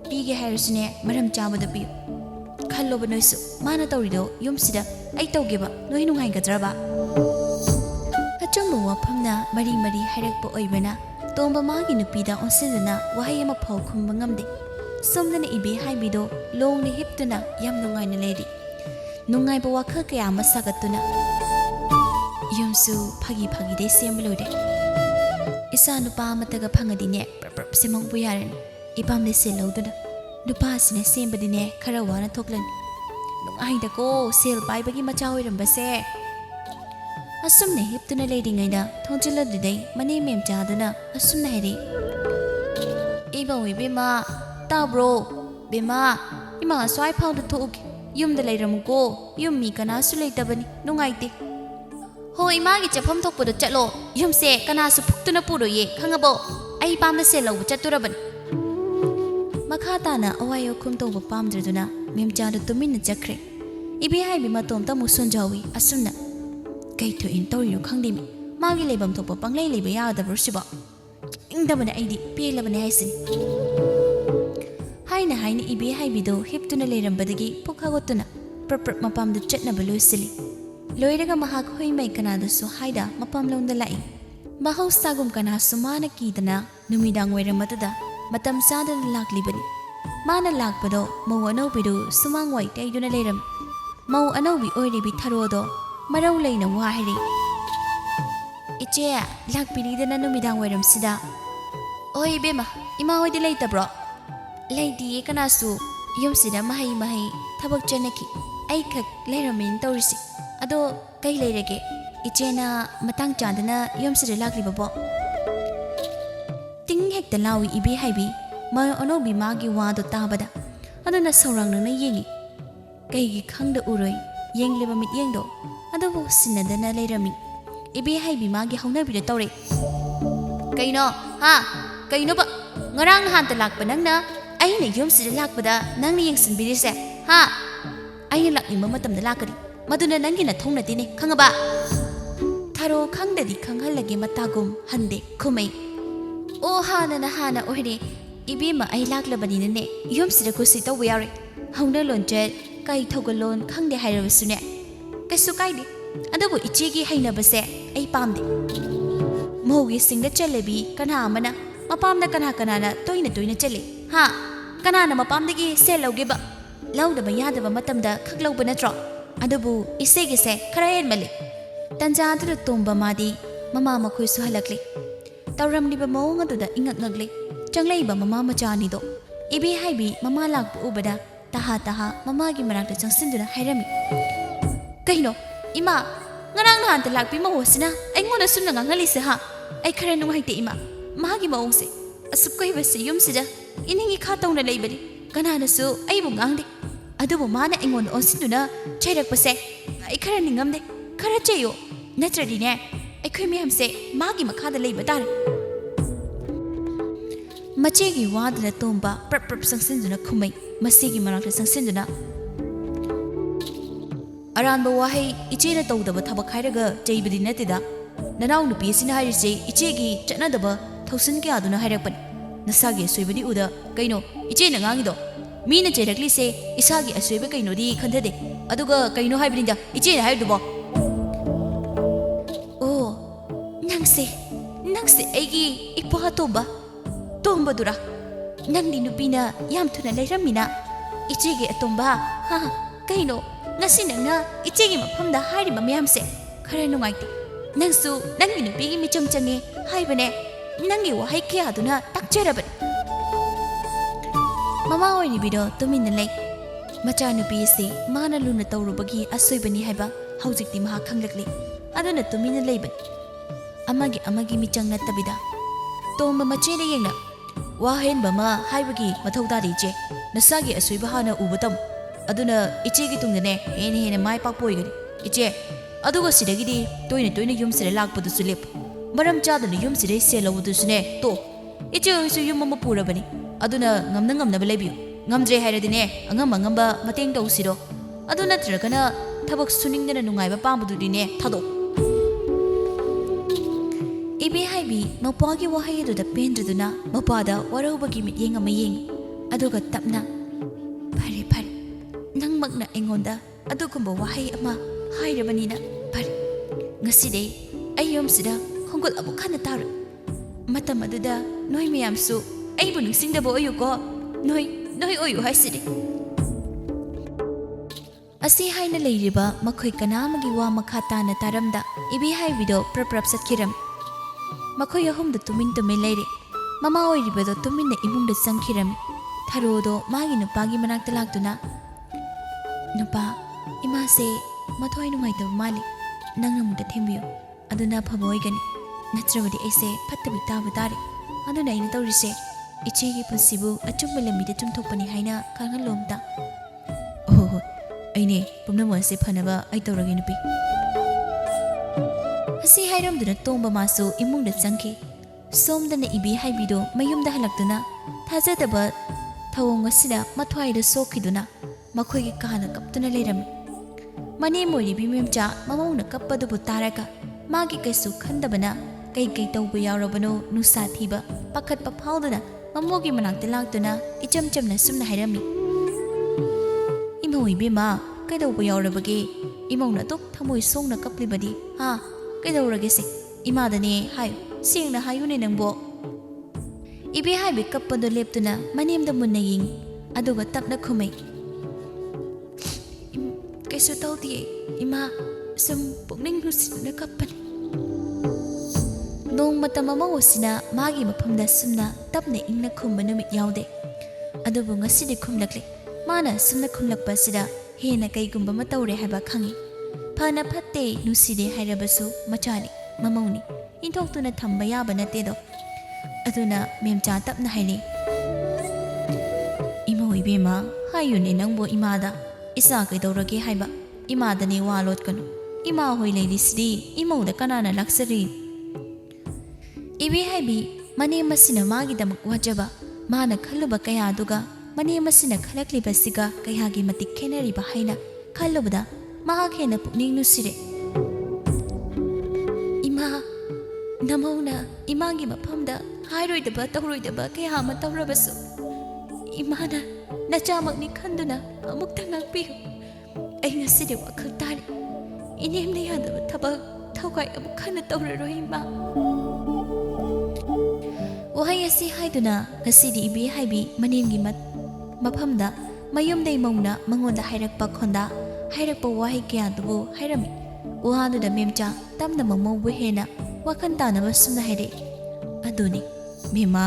ꯄꯤꯒꯦ ꯍꯥꯏꯔꯁꯨꯅꯦ ꯃꯔꯝ ꯆꯥꯕꯗ ꯄꯤꯌꯨ ꯈꯜꯂꯣꯕ ꯅꯣꯏꯁꯨ ꯃꯥꯅ ꯇꯧꯔꯤꯗꯣ ꯌꯨꯝꯁꯤꯗ ꯑꯩ ꯇꯧꯒꯦꯕ ꯅꯣꯏ ꯅꯨꯡꯉꯥꯏꯒꯗ꯭ꯔꯕ ꯑꯆꯨꯝꯕ ꯋꯥꯐꯝꯅ ꯃꯔꯤ ꯍꯥꯏꯔꯛꯄ ꯑꯣꯏꯕꯅ ꯇꯣꯝꯕ ꯃꯥꯒꯤ ꯅꯨꯄꯤꯗ ꯑꯣꯟꯁꯤꯟꯗꯨꯅ ꯋꯥꯍꯩ ꯑꯃ ꯐꯥꯎ ꯈꯨꯝꯕ ꯉꯝꯗꯦ ꯁꯣꯝꯗꯅ ꯏꯕꯦ ꯍꯥꯏꯕꯤꯗꯣ ꯂꯣꯡꯅ ꯍꯤꯞꯇꯨꯅ ꯌꯥꯝ ꯅꯨꯡꯉꯥꯏꯅ ꯂꯩꯔꯤ ꯅꯨꯡꯉꯥꯏꯕ ꯋꯥꯈꯜ ꯀꯌꯥ ꯑꯃ ꯁꯥꯒꯠꯇꯨꯅ ꯌꯨꯝꯁꯨ ꯐꯥꯒꯤꯗꯩ ꯁꯦꯝꯕ ꯂꯣꯏꯔꯦ ꯏꯆꯥ ꯅꯨꯄꯥ ꯑꯃꯠꯇꯒ ꯐꯪꯉꯗꯤꯅꯦ ꯄ꯭ꯔꯞ ꯁꯦꯝꯍꯧꯕ ꯌꯥꯔꯅꯤ ꯏꯄꯥꯝꯗꯩ ꯁꯦꯜ ꯂꯧꯗꯨꯅ ꯅꯨꯄꯥꯁꯤꯅ ꯁꯦꯝꯕꯗꯤꯅꯦ ꯈꯔ ꯋꯥꯅ ꯊꯣꯛꯂꯅꯤ ꯅꯨꯡꯉꯥꯏꯗꯀꯣ ꯁꯦꯜ ꯄꯥꯏꯕꯒꯤ ꯃꯆꯥ ꯑꯣꯏꯔꯝꯕꯁꯦ ꯑꯁꯨꯝꯅ ꯍꯤꯞꯇꯨꯅ ꯂꯩꯔꯤꯉꯩꯗ ꯊꯣꯡꯖꯤꯜꯂꯗꯨꯗꯩ ꯃꯅꯦ ꯃꯦꯝꯆꯥꯗꯨꯅ ꯑꯁꯨꯝꯅ ꯍꯥꯏꯔꯤ ꯏꯕꯧ ꯏꯕꯦꯝꯃ ꯇꯥꯕ꯭ꯔꯣ ꯕꯦꯝꯃ ꯏꯃꯥ ꯑꯁ꯭ꯋꯥꯏ ꯐꯥꯎꯗ ꯊꯣꯛꯎꯒꯦ ꯌꯨꯝꯗ ꯂꯩꯔꯝꯃꯨꯀꯣ ꯌꯨꯝ ꯃꯤ ꯀꯅꯥꯁꯨ ꯂꯩꯇꯕꯅꯤ ꯅꯨꯡꯉꯥꯏꯇꯦ ꯍꯣꯏ ꯏꯃꯥꯒꯤ ꯆꯠꯐꯝ ꯊꯣꯛꯄꯗꯣ ꯆꯠꯂꯣ ꯌꯨꯝꯁꯦ ꯀꯅꯥꯁꯨ ꯐꯨꯛꯇꯨꯅ ꯄꯨꯔꯣꯏꯌꯦ ꯈꯪꯉꯕꯣ ꯑꯩ ꯄꯥꯝꯅ ꯁꯦꯜ ꯂꯧꯕ ꯆꯠꯇꯨꯔꯕꯅꯤ ꯃꯈꯥ ꯇꯥꯅ ꯑꯋꯥꯏ ꯑꯈꯨꯝ ꯇꯧꯕ ꯄꯥꯝꯗ꯭ꯔꯗꯨꯅ ꯃꯦꯝꯆꯥꯗꯨ ꯇꯨꯃꯤꯟꯅ ꯆꯠꯈ꯭ꯔꯦ ꯏꯕꯦ ꯍꯥꯏꯕꯤ ꯃꯇꯣꯝꯇ ꯑꯃꯨꯛ ꯁꯣꯟꯖꯥꯎꯏ ꯑꯁꯨꯝꯅ ꯀꯩ ꯊꯣꯛꯏꯅ ꯇꯧꯔꯤꯅꯣ ꯈꯪꯗꯦꯃꯤ ꯃꯥꯒꯤ ꯂꯩꯐꯝ ꯊꯣꯛꯄ ꯄꯪꯂꯩ ꯂꯩꯕ ꯌꯥꯒꯗꯕ꯭ꯔꯣ ꯁꯤꯕꯣ ꯏꯪꯗꯕꯅꯦ ꯑꯩꯗꯤ ꯄꯦꯜꯂꯕꯅꯦ ꯍꯥꯏꯁꯤꯅꯤ ꯍꯥꯏꯅ ꯏꯕꯦ ꯍꯥꯏꯕꯤꯗꯣ ꯍꯤꯞꯇꯨꯅ ꯂꯩꯔꯝꯕꯗꯒꯤ ꯄꯨꯛ ꯍꯧꯒꯠꯇꯨꯅ ꯄ꯭ꯔꯞ ꯃꯄꯥꯝꯗ ꯆꯠꯅꯕ ꯂꯣꯏꯁꯤꯜꯂꯤ ꯂꯣꯏꯔꯒ ꯃꯍꯥꯛ ꯍꯨꯏꯃꯩ ꯀꯅꯥꯗꯁꯨ ꯍꯥꯏꯗ ꯃꯄꯥꯝꯂꯣꯝꯗ ꯂꯥꯛꯏ ꯃꯍꯧꯁꯥꯒꯨꯝ ꯀꯅꯥꯁꯨ ꯃꯥꯅ ꯀꯤꯗꯅ ꯅꯨꯃꯤꯗꯥꯡ ꯋꯥꯏꯔꯝ ꯑꯗꯨꯗ ꯃꯇꯝ ꯆꯥꯗꯅ ꯂꯥꯛꯂꯤꯕꯅꯤ ꯃꯥꯅ ꯂꯥꯛꯄꯗꯣ ꯃꯧ ꯑꯅꯧꯕꯤꯗꯨ ꯁꯨꯃꯥꯡ ꯋꯥꯏ ꯇꯩꯗꯨꯅ ꯂꯩꯔꯝꯃꯤ ꯃꯧ ꯑꯅꯧꯕꯤ ꯑꯣꯏꯔꯤꯕꯤ ꯊꯔꯣꯗꯣ ꯃꯔꯧ ꯂꯩꯅ ꯋꯥ ꯍꯥꯏꯔꯤ ꯏꯆꯦ ꯂꯥꯛꯄꯤꯔꯤꯗꯅ ꯅꯨꯃꯤꯗꯥꯡ ꯋꯥꯏꯔꯝꯁꯤꯗ ꯍꯣꯏ ꯏꯕꯦꯝꯃ ꯏꯃꯥ ꯍꯣꯏꯗꯤ ꯂꯩꯇꯕ꯭ꯔꯣ ꯂꯩꯇꯤꯌꯦ ꯀꯅꯥꯁꯨ ꯌꯨꯝꯁꯤꯗ ꯃꯍꯩ ꯊꯕꯛ ꯆꯠꯅꯈꯤ ꯑꯩꯈꯛ ꯂꯩꯔꯝꯃꯦꯅ ꯇꯧꯔꯤꯁꯤ ꯑꯗꯣ ꯀꯩ ꯂꯩꯔꯒꯦ ꯏꯆꯦꯅ ꯃꯇꯥꯡ ꯆꯥꯗꯅ ꯌꯨꯝꯁꯤꯗ ꯂꯥꯛꯂꯤꯕꯕꯣ ꯇꯤꯡ ꯍꯦꯛꯇ ꯂꯥꯎꯏ ꯏꯕꯦ ꯍꯥꯏꯕꯤ ꯃꯧ ꯑꯅꯧꯕꯤ ꯃꯥꯒꯤ ꯋꯥꯗꯣ ꯇꯥꯕꯗ ꯑꯗꯨꯅ ꯁꯧꯔꯥꯡꯅꯅ ꯌꯦꯡꯉꯤ ꯀꯩꯒꯤ ꯈꯪꯗ ꯎꯔꯣꯏ ꯌꯦꯡꯂꯤꯕ ꯃꯤꯠꯌꯦꯡꯗꯣ ꯑꯗꯨꯕꯨ ꯁꯤꯟꯅꯗꯅ ꯂꯩꯔꯝꯃꯤ ꯏꯕꯦ ꯍꯥꯏꯕꯤ ꯃꯥꯒꯤ ꯍꯧꯅꯕꯤꯗ ꯇꯧꯔꯦ ꯀꯩꯅꯣ ꯀꯩꯅꯣꯕ ꯉꯔꯥꯡ ꯅꯍꯥꯟꯇ ꯂꯥꯛꯄ ꯅꯪꯅ ꯑꯩꯅ ꯌꯨꯝꯁꯤꯗ ꯂꯥꯛꯄꯗ ꯅꯪꯅ ꯌꯦꯡꯁꯤꯟꯕꯤꯔꯤꯁꯦ ꯑꯩꯅ ꯂꯥꯛꯅꯤꯡꯕ ꯃꯇꯝꯗ ꯂꯥꯛꯀꯅꯤ ꯃꯗꯨꯅ ꯅꯪꯒꯤ ꯅꯊꯧ ꯅꯠꯇꯦꯅꯦ ꯈꯪꯉꯕ ꯊꯔꯣ ꯈꯪꯗꯗꯤ ꯈꯪꯍꯜꯂꯒꯦ ꯃꯇꯥꯒꯨꯝ ꯍꯟꯗꯦ ꯈꯨꯃꯩ ꯑꯣ ꯍꯥꯟꯅ ꯑꯣꯏꯔꯦ ꯏꯕꯦꯝꯃ ꯑꯩ ꯂꯥꯛꯂꯕꯅꯤꯅꯅꯦ ꯌꯨꯝꯁꯤꯗ ꯀꯨꯁꯤ ꯇꯧꯕ ꯌꯥꯎꯔꯦ ꯍꯧꯅ ꯂꯣꯟꯆꯠ ꯀꯩ ꯊꯧꯒꯜꯂꯣꯟ ꯈꯪꯗꯦ ꯍꯥꯏꯔꯕꯁꯨꯅꯦ ꯀꯩꯁꯨ ꯀꯥꯏꯗꯦ ꯑꯗꯨꯕꯨ ꯏꯆꯦꯒꯤ ꯍꯩꯅꯕꯁꯦ ꯑꯩ ꯄꯥꯝꯗꯦ ꯃꯧꯒꯤ ꯁꯤꯡꯗ ꯆꯠꯂꯕꯤ ꯀꯅꯥ ꯑꯃꯅ ꯃꯄꯥꯝꯗ ꯀꯅꯥꯅ ꯇꯣꯏꯅ ꯆꯠꯂꯤ ꯀꯅꯥꯅ ꯃꯄꯥꯝꯗꯒꯤ ꯁꯦꯜ ꯂꯧꯒꯦꯕ ꯂꯧꯗꯕ ꯌꯥꯗꯕ ꯃꯇꯝꯗ ꯈꯛ ꯂꯧꯕ ꯅꯠꯇ꯭ꯔꯣ ꯑꯗꯨꯕꯨ ꯏꯆꯦꯒꯤꯁꯦ ꯈꯔ ꯍꯦꯟꯃꯜꯂꯤ ꯇꯟꯖꯥꯗꯨꯗ ꯇꯣꯝꯕ ꯃꯥꯗꯤ ꯃꯃꯥ ꯃꯈꯣꯏꯁꯨ ꯍꯜꯂꯛꯂꯤ ꯇꯧꯔꯝꯂꯤꯕ ꯃꯑꯣꯡ ꯑꯗꯨꯗ ꯏꯉꯛꯉꯛꯂꯤ ꯆꯪꯂꯛꯏꯕ ꯃꯃꯥ ꯃꯆꯥ ꯑꯅꯤꯗꯣ ꯏꯕꯦ ꯍꯥꯏꯕꯤ ꯃꯃꯥ ꯂꯥꯛꯄ ꯎꯕꯗ ꯇꯍꯥ ꯃꯃꯥꯒꯤ ꯃꯅꯥꯛꯇ ꯆꯪꯁꯤꯟꯗꯨꯅ ꯍꯥꯏꯔꯝꯃꯤ ꯀꯩꯅꯣ ꯏꯃꯥ ꯉꯔꯥꯡ ꯅꯍꯥꯟꯇ ꯂꯥꯛꯄꯤ ꯃꯧꯁꯤꯅ ꯑꯩꯉꯣꯟꯗ ꯁꯨꯝꯅ ꯉꯥꯡꯍꯜꯂꯤꯁꯦ ꯑꯩ ꯈꯔ ꯅꯨꯡꯉꯥꯏꯇꯦ ꯏꯃꯥ ꯃꯥꯒꯤ ꯃꯑꯣꯡꯁꯦ ꯑꯁꯨꯛ ꯀꯨꯏꯕꯁꯤ ꯌꯨꯝꯁꯤꯗ ꯏꯅꯤꯡ ꯏꯈꯥ ꯇꯧꯅ ꯂꯩꯕꯅꯤ ꯀꯅꯥꯅꯁꯨ ꯑꯩꯕꯨ ꯉꯥꯡꯗꯦ ꯑꯗꯨꯕꯨ ꯃꯥꯅ ꯑꯩꯉꯣꯟꯗ ꯑꯣꯟꯁꯤꯟꯗꯨꯅ ꯆꯩꯔꯛꯄꯁꯦ ꯑꯩꯈꯔ ꯅꯤꯡꯉꯝꯗꯦ ꯈꯔ ꯆꯩꯌꯣ ꯅꯠꯇ꯭ꯔꯗꯤꯅꯦ ꯑꯩꯈꯣꯏ ꯃꯌꯥꯝꯁꯦ ꯃꯥꯒꯤ ꯃꯈꯥꯗ ꯂꯩꯕ ꯇꯥꯔꯦ ꯃꯆꯦꯒꯤ ꯋꯥꯗꯨꯅ ꯇꯣꯝꯕ ꯄ꯭ꯔꯞ ꯆꯪꯁꯤꯟꯗꯨꯅ ꯈꯨꯃꯩ ꯃꯁꯤꯒꯤ ꯃꯅꯥꯛꯇ ꯆꯪꯁꯤꯟꯗꯨꯅ ꯑꯔꯥꯟꯕ ꯋꯥꯍꯩ ꯏꯆꯦꯅ ꯇꯧꯗꯕ ꯊꯕꯛ ꯍꯥꯏꯔꯒ ꯆꯩꯕꯗꯤ ꯅꯠꯇꯦꯗ ꯅꯅꯥꯎ ꯅꯨꯄꯤ ꯑꯁꯤꯅ ꯍꯥꯏꯔꯤꯁꯦ ꯏꯆꯦꯒꯤ ꯆꯠꯅꯗꯕ ꯊꯧꯁꯤꯟ ꯀꯌꯥꯗꯨꯅ ꯍꯥꯏꯔꯛꯄꯅꯤ ꯅꯁꯥꯒꯤ ꯑꯁꯣꯏꯕꯗꯤ ꯎꯗ ꯀꯩꯅꯣ ꯏꯆꯦꯅ ꯉꯥꯡꯉꯤꯗꯣ ꯃꯤꯅ ꯆꯩꯔꯛꯂꯤꯁꯦ ꯏꯁꯥꯒꯤ ꯑꯁꯣꯏꯕ ꯀꯩꯅꯣꯗꯤ ꯈꯟꯊꯗꯦ ꯑꯗꯨꯒ ꯀꯩꯅꯣ ꯍꯥꯏꯕꯅꯤꯗ ꯏꯆꯦꯅ ꯍꯥꯏꯔꯤꯗꯨꯕꯣ ꯑꯣ ꯅꯪꯁꯦ ꯑꯩꯒꯤ ꯏꯄ꯭ꯋꯥ ꯇꯣꯝꯕꯗꯨꯔꯥ Nangdi nupina yam thuna leiramina ichege atomba ha kaino ngasi nangna ichege mafamda hairiba mayamse khara nungaite nangsu nangi nupigi micham change haibane nangi wahai kya aduna takcherabane mama oiribido tumina lei macha nupi se mana luna tawrubagi asoibani haiba haujikti maha khanglakli aduna tumina leibani amagi michang nattabida tomba machene yengna wahen bama haibagi mathaudari je nasagi asoiba hana ubatam aduna ichegi tungdane hene mai pakpoigani iche aduga sidagidi toina yumsire lakpadu sulip maram chadana yumsire selawudusune to iche hoisu yumma purabani aduna ngamna balebiu ngamdre hairadine angamba mateng tawsiro aduna tragana thabak suningdana nungaiba pambududine thado ibe haibi mapagi wahai aduda pendraduna mapada warauba mityeng ama yengi aduga tapna phare nangmakna engonda adukumba wahai ama hairabanina phare ngaside ayyomsida khongol abu khana taru matam aduda noi mayamsu aibu ningsingdabo oyuko noi oyu haiside asi haina leiriba makhoi kanamagi wa makha tana taramda ibe haibido prap satkiram makhoi ahumda tumin leire mama oiribado tuminna imungda sangkhirami tharodo magi nupagi manakta laktuna nupa imase mathoi nungaitaba mali nangamda thembiyo aduna phaboigani natrabadi aise phattabi tabu tare aduna aina tawrise ichegi punsibu achumba lamida chumthokpani haina kangalomta oh aine pumnamase phanaba ai tawrage nupi asi hairamduna tomba masu imungda changki somdana ibi haibido mayumda halaktuna thajadaba thawong asida mathwaida sokhiduna makhoigi kahana kaptuna leirami mane moiribi memcha mamawna kappadubu taraka magi kaisu khandabana kai tawba yaurabano nusa thiba pakhat paphawduna mamogi manakta laktuna ichamchamna sumna hairami imoi ma kaidawba yaurabage imawna tok thamoi songna kaplibadi ha kaidawrage se imadane hayu singna hayune nangbo ibe haibe kappado leptuna manemda munna ying aduga tapna khumai kaisu tawdiye ima sum pukning nusina kappani nong matam ama wasina magi maphamda sumna tapna ingna khumba numit yaude adubu ngasidi khumlakle mana sumna khumlakpa sida hena kaigumba matawre haiba khangi phana phatte nuside hairabasu machani mamawni intoktuna thamba yaba natedo aduna memcha tapna haini imo ibema hayune nangbo imada isa kaidawrage haiba imadane walot kanu ima hoi leidisdi imoda kanana laksari ibe haibi mane masina magi damak wajaba mana khalluba kaya aduga mane masina khalakliba siga kayagi matik kheneriba haina khallubada maha khena pukning nusire ima namawna imagi maphamda hairoidaba tawroidaba kaya ama tawrabasu imana nachamakni khanduna amukta ngakpiyu ai ngasidi wakhal tari inemna yadaba thabak thawkai amuk khana tawraroi ima wahai asi haiduna ngasidi ibi haibi manemgi maphamda mayumdai mauna mangonda hairakpa khonda hairakpa wahai kya dubu hairami wahaduda memcha tamna mamawbu hena wakhan tanaba sumna haire aduni mema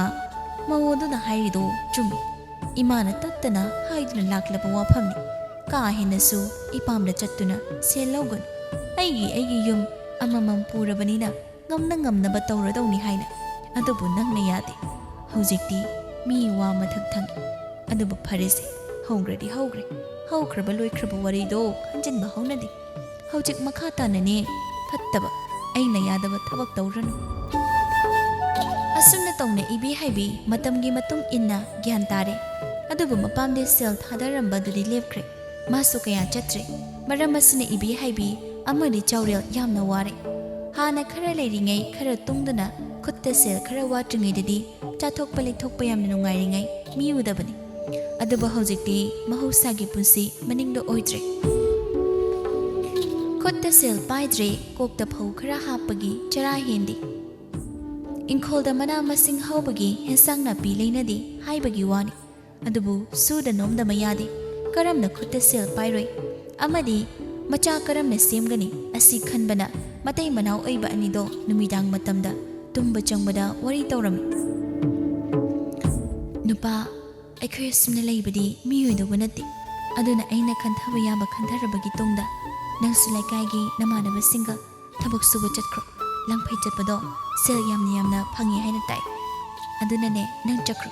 mawoduna hairido chumi imana tattana haiduna laklaba wafamni ka henasu ipamda chattuna selaugan aigi yum amamam purabanina ngamna tawradawni haina adubu nangna yade hojikti mi wa mathak thang adubu pharese hogradi hograba loikraba warido hanjinba haunadi hojik makha tanane phattaba aina yadaba thabak tawranu asumna tawna ibi haibi matamgi matung inna gyan tare adubu mapamde sel thadaramba dudi lepkre masu kaya chatre maram asina ibi haibi amadi chawrel yamna ware hana khara leiringai khara tungdana khutta sel khara watringai dadi chathokpa lethokpa yamna nungairingai miudabani adubu hojikti mahosagi punsi maningdo oidre khutta sel paidre kokta phau khara hapagi chara hendi ꯏꯪꯈꯣꯜꯗ ꯃꯅꯥ ꯃꯁꯤꯡ ꯍꯧꯕꯒꯤ ꯍꯦꯟꯁꯥꯡ ꯅꯥꯄꯤ ꯂꯩꯅꯗꯦ ꯍꯥꯏꯕꯒꯤ ꯋꯥꯅꯤ ꯑꯗꯨꯕꯨ ꯁꯨꯗ ꯅꯣꯝꯗꯕ ꯌꯥꯗꯦ ꯀꯔꯝꯅ ꯈꯨꯠꯇ ꯁꯦꯜ ꯄꯥꯏꯔꯣꯏ ꯑꯃꯗꯤ ꯃꯆꯥ ꯀꯔꯝꯅ ꯁꯦꯝꯒꯅꯤ ꯑꯁꯤ ꯈꯟꯕꯅ ꯃꯇꯩ ꯃꯅꯥꯎ ꯑꯣꯏꯕ ꯑꯅꯤꯗꯣ ꯅꯨꯃꯤꯗꯥꯡ ꯃꯇꯝꯗ ꯇꯨꯝꯕ ꯆꯪꯕꯗ ꯋꯥꯔꯤ ꯇꯧꯔꯝꯃꯤ ꯅꯨꯄꯥ ꯑꯩꯈꯣꯏ ꯑꯁꯨꯝꯅ ꯂꯩꯕꯗꯤ ꯃꯤꯑꯣꯏꯗꯧꯕ ꯅꯠꯇꯦ ꯑꯗꯨꯅ ꯑꯩꯅ ꯈꯟꯊꯕ ꯌꯥꯕ ꯈꯟꯊꯔꯕꯒꯤ ꯇꯨꯡꯗ ꯅꯪꯁꯨ ꯂꯩꯀꯥꯏꯒꯤ ꯅꯃꯥꯟꯅꯕꯁꯤꯡꯒ ꯊꯕꯛ ꯁꯨꯕ ꯆꯠꯈ꯭ꯔꯣ ꯂꯪꯐꯩ ꯆꯠꯄꯗꯣ ꯁꯦꯜ ꯌꯥꯝꯅ ꯐꯪꯉꯤ ꯍꯥꯏꯅ ꯇꯥꯏ ꯑꯗꯨꯅꯅꯦ ꯅꯪ ꯆꯠꯈ꯭ꯔꯣ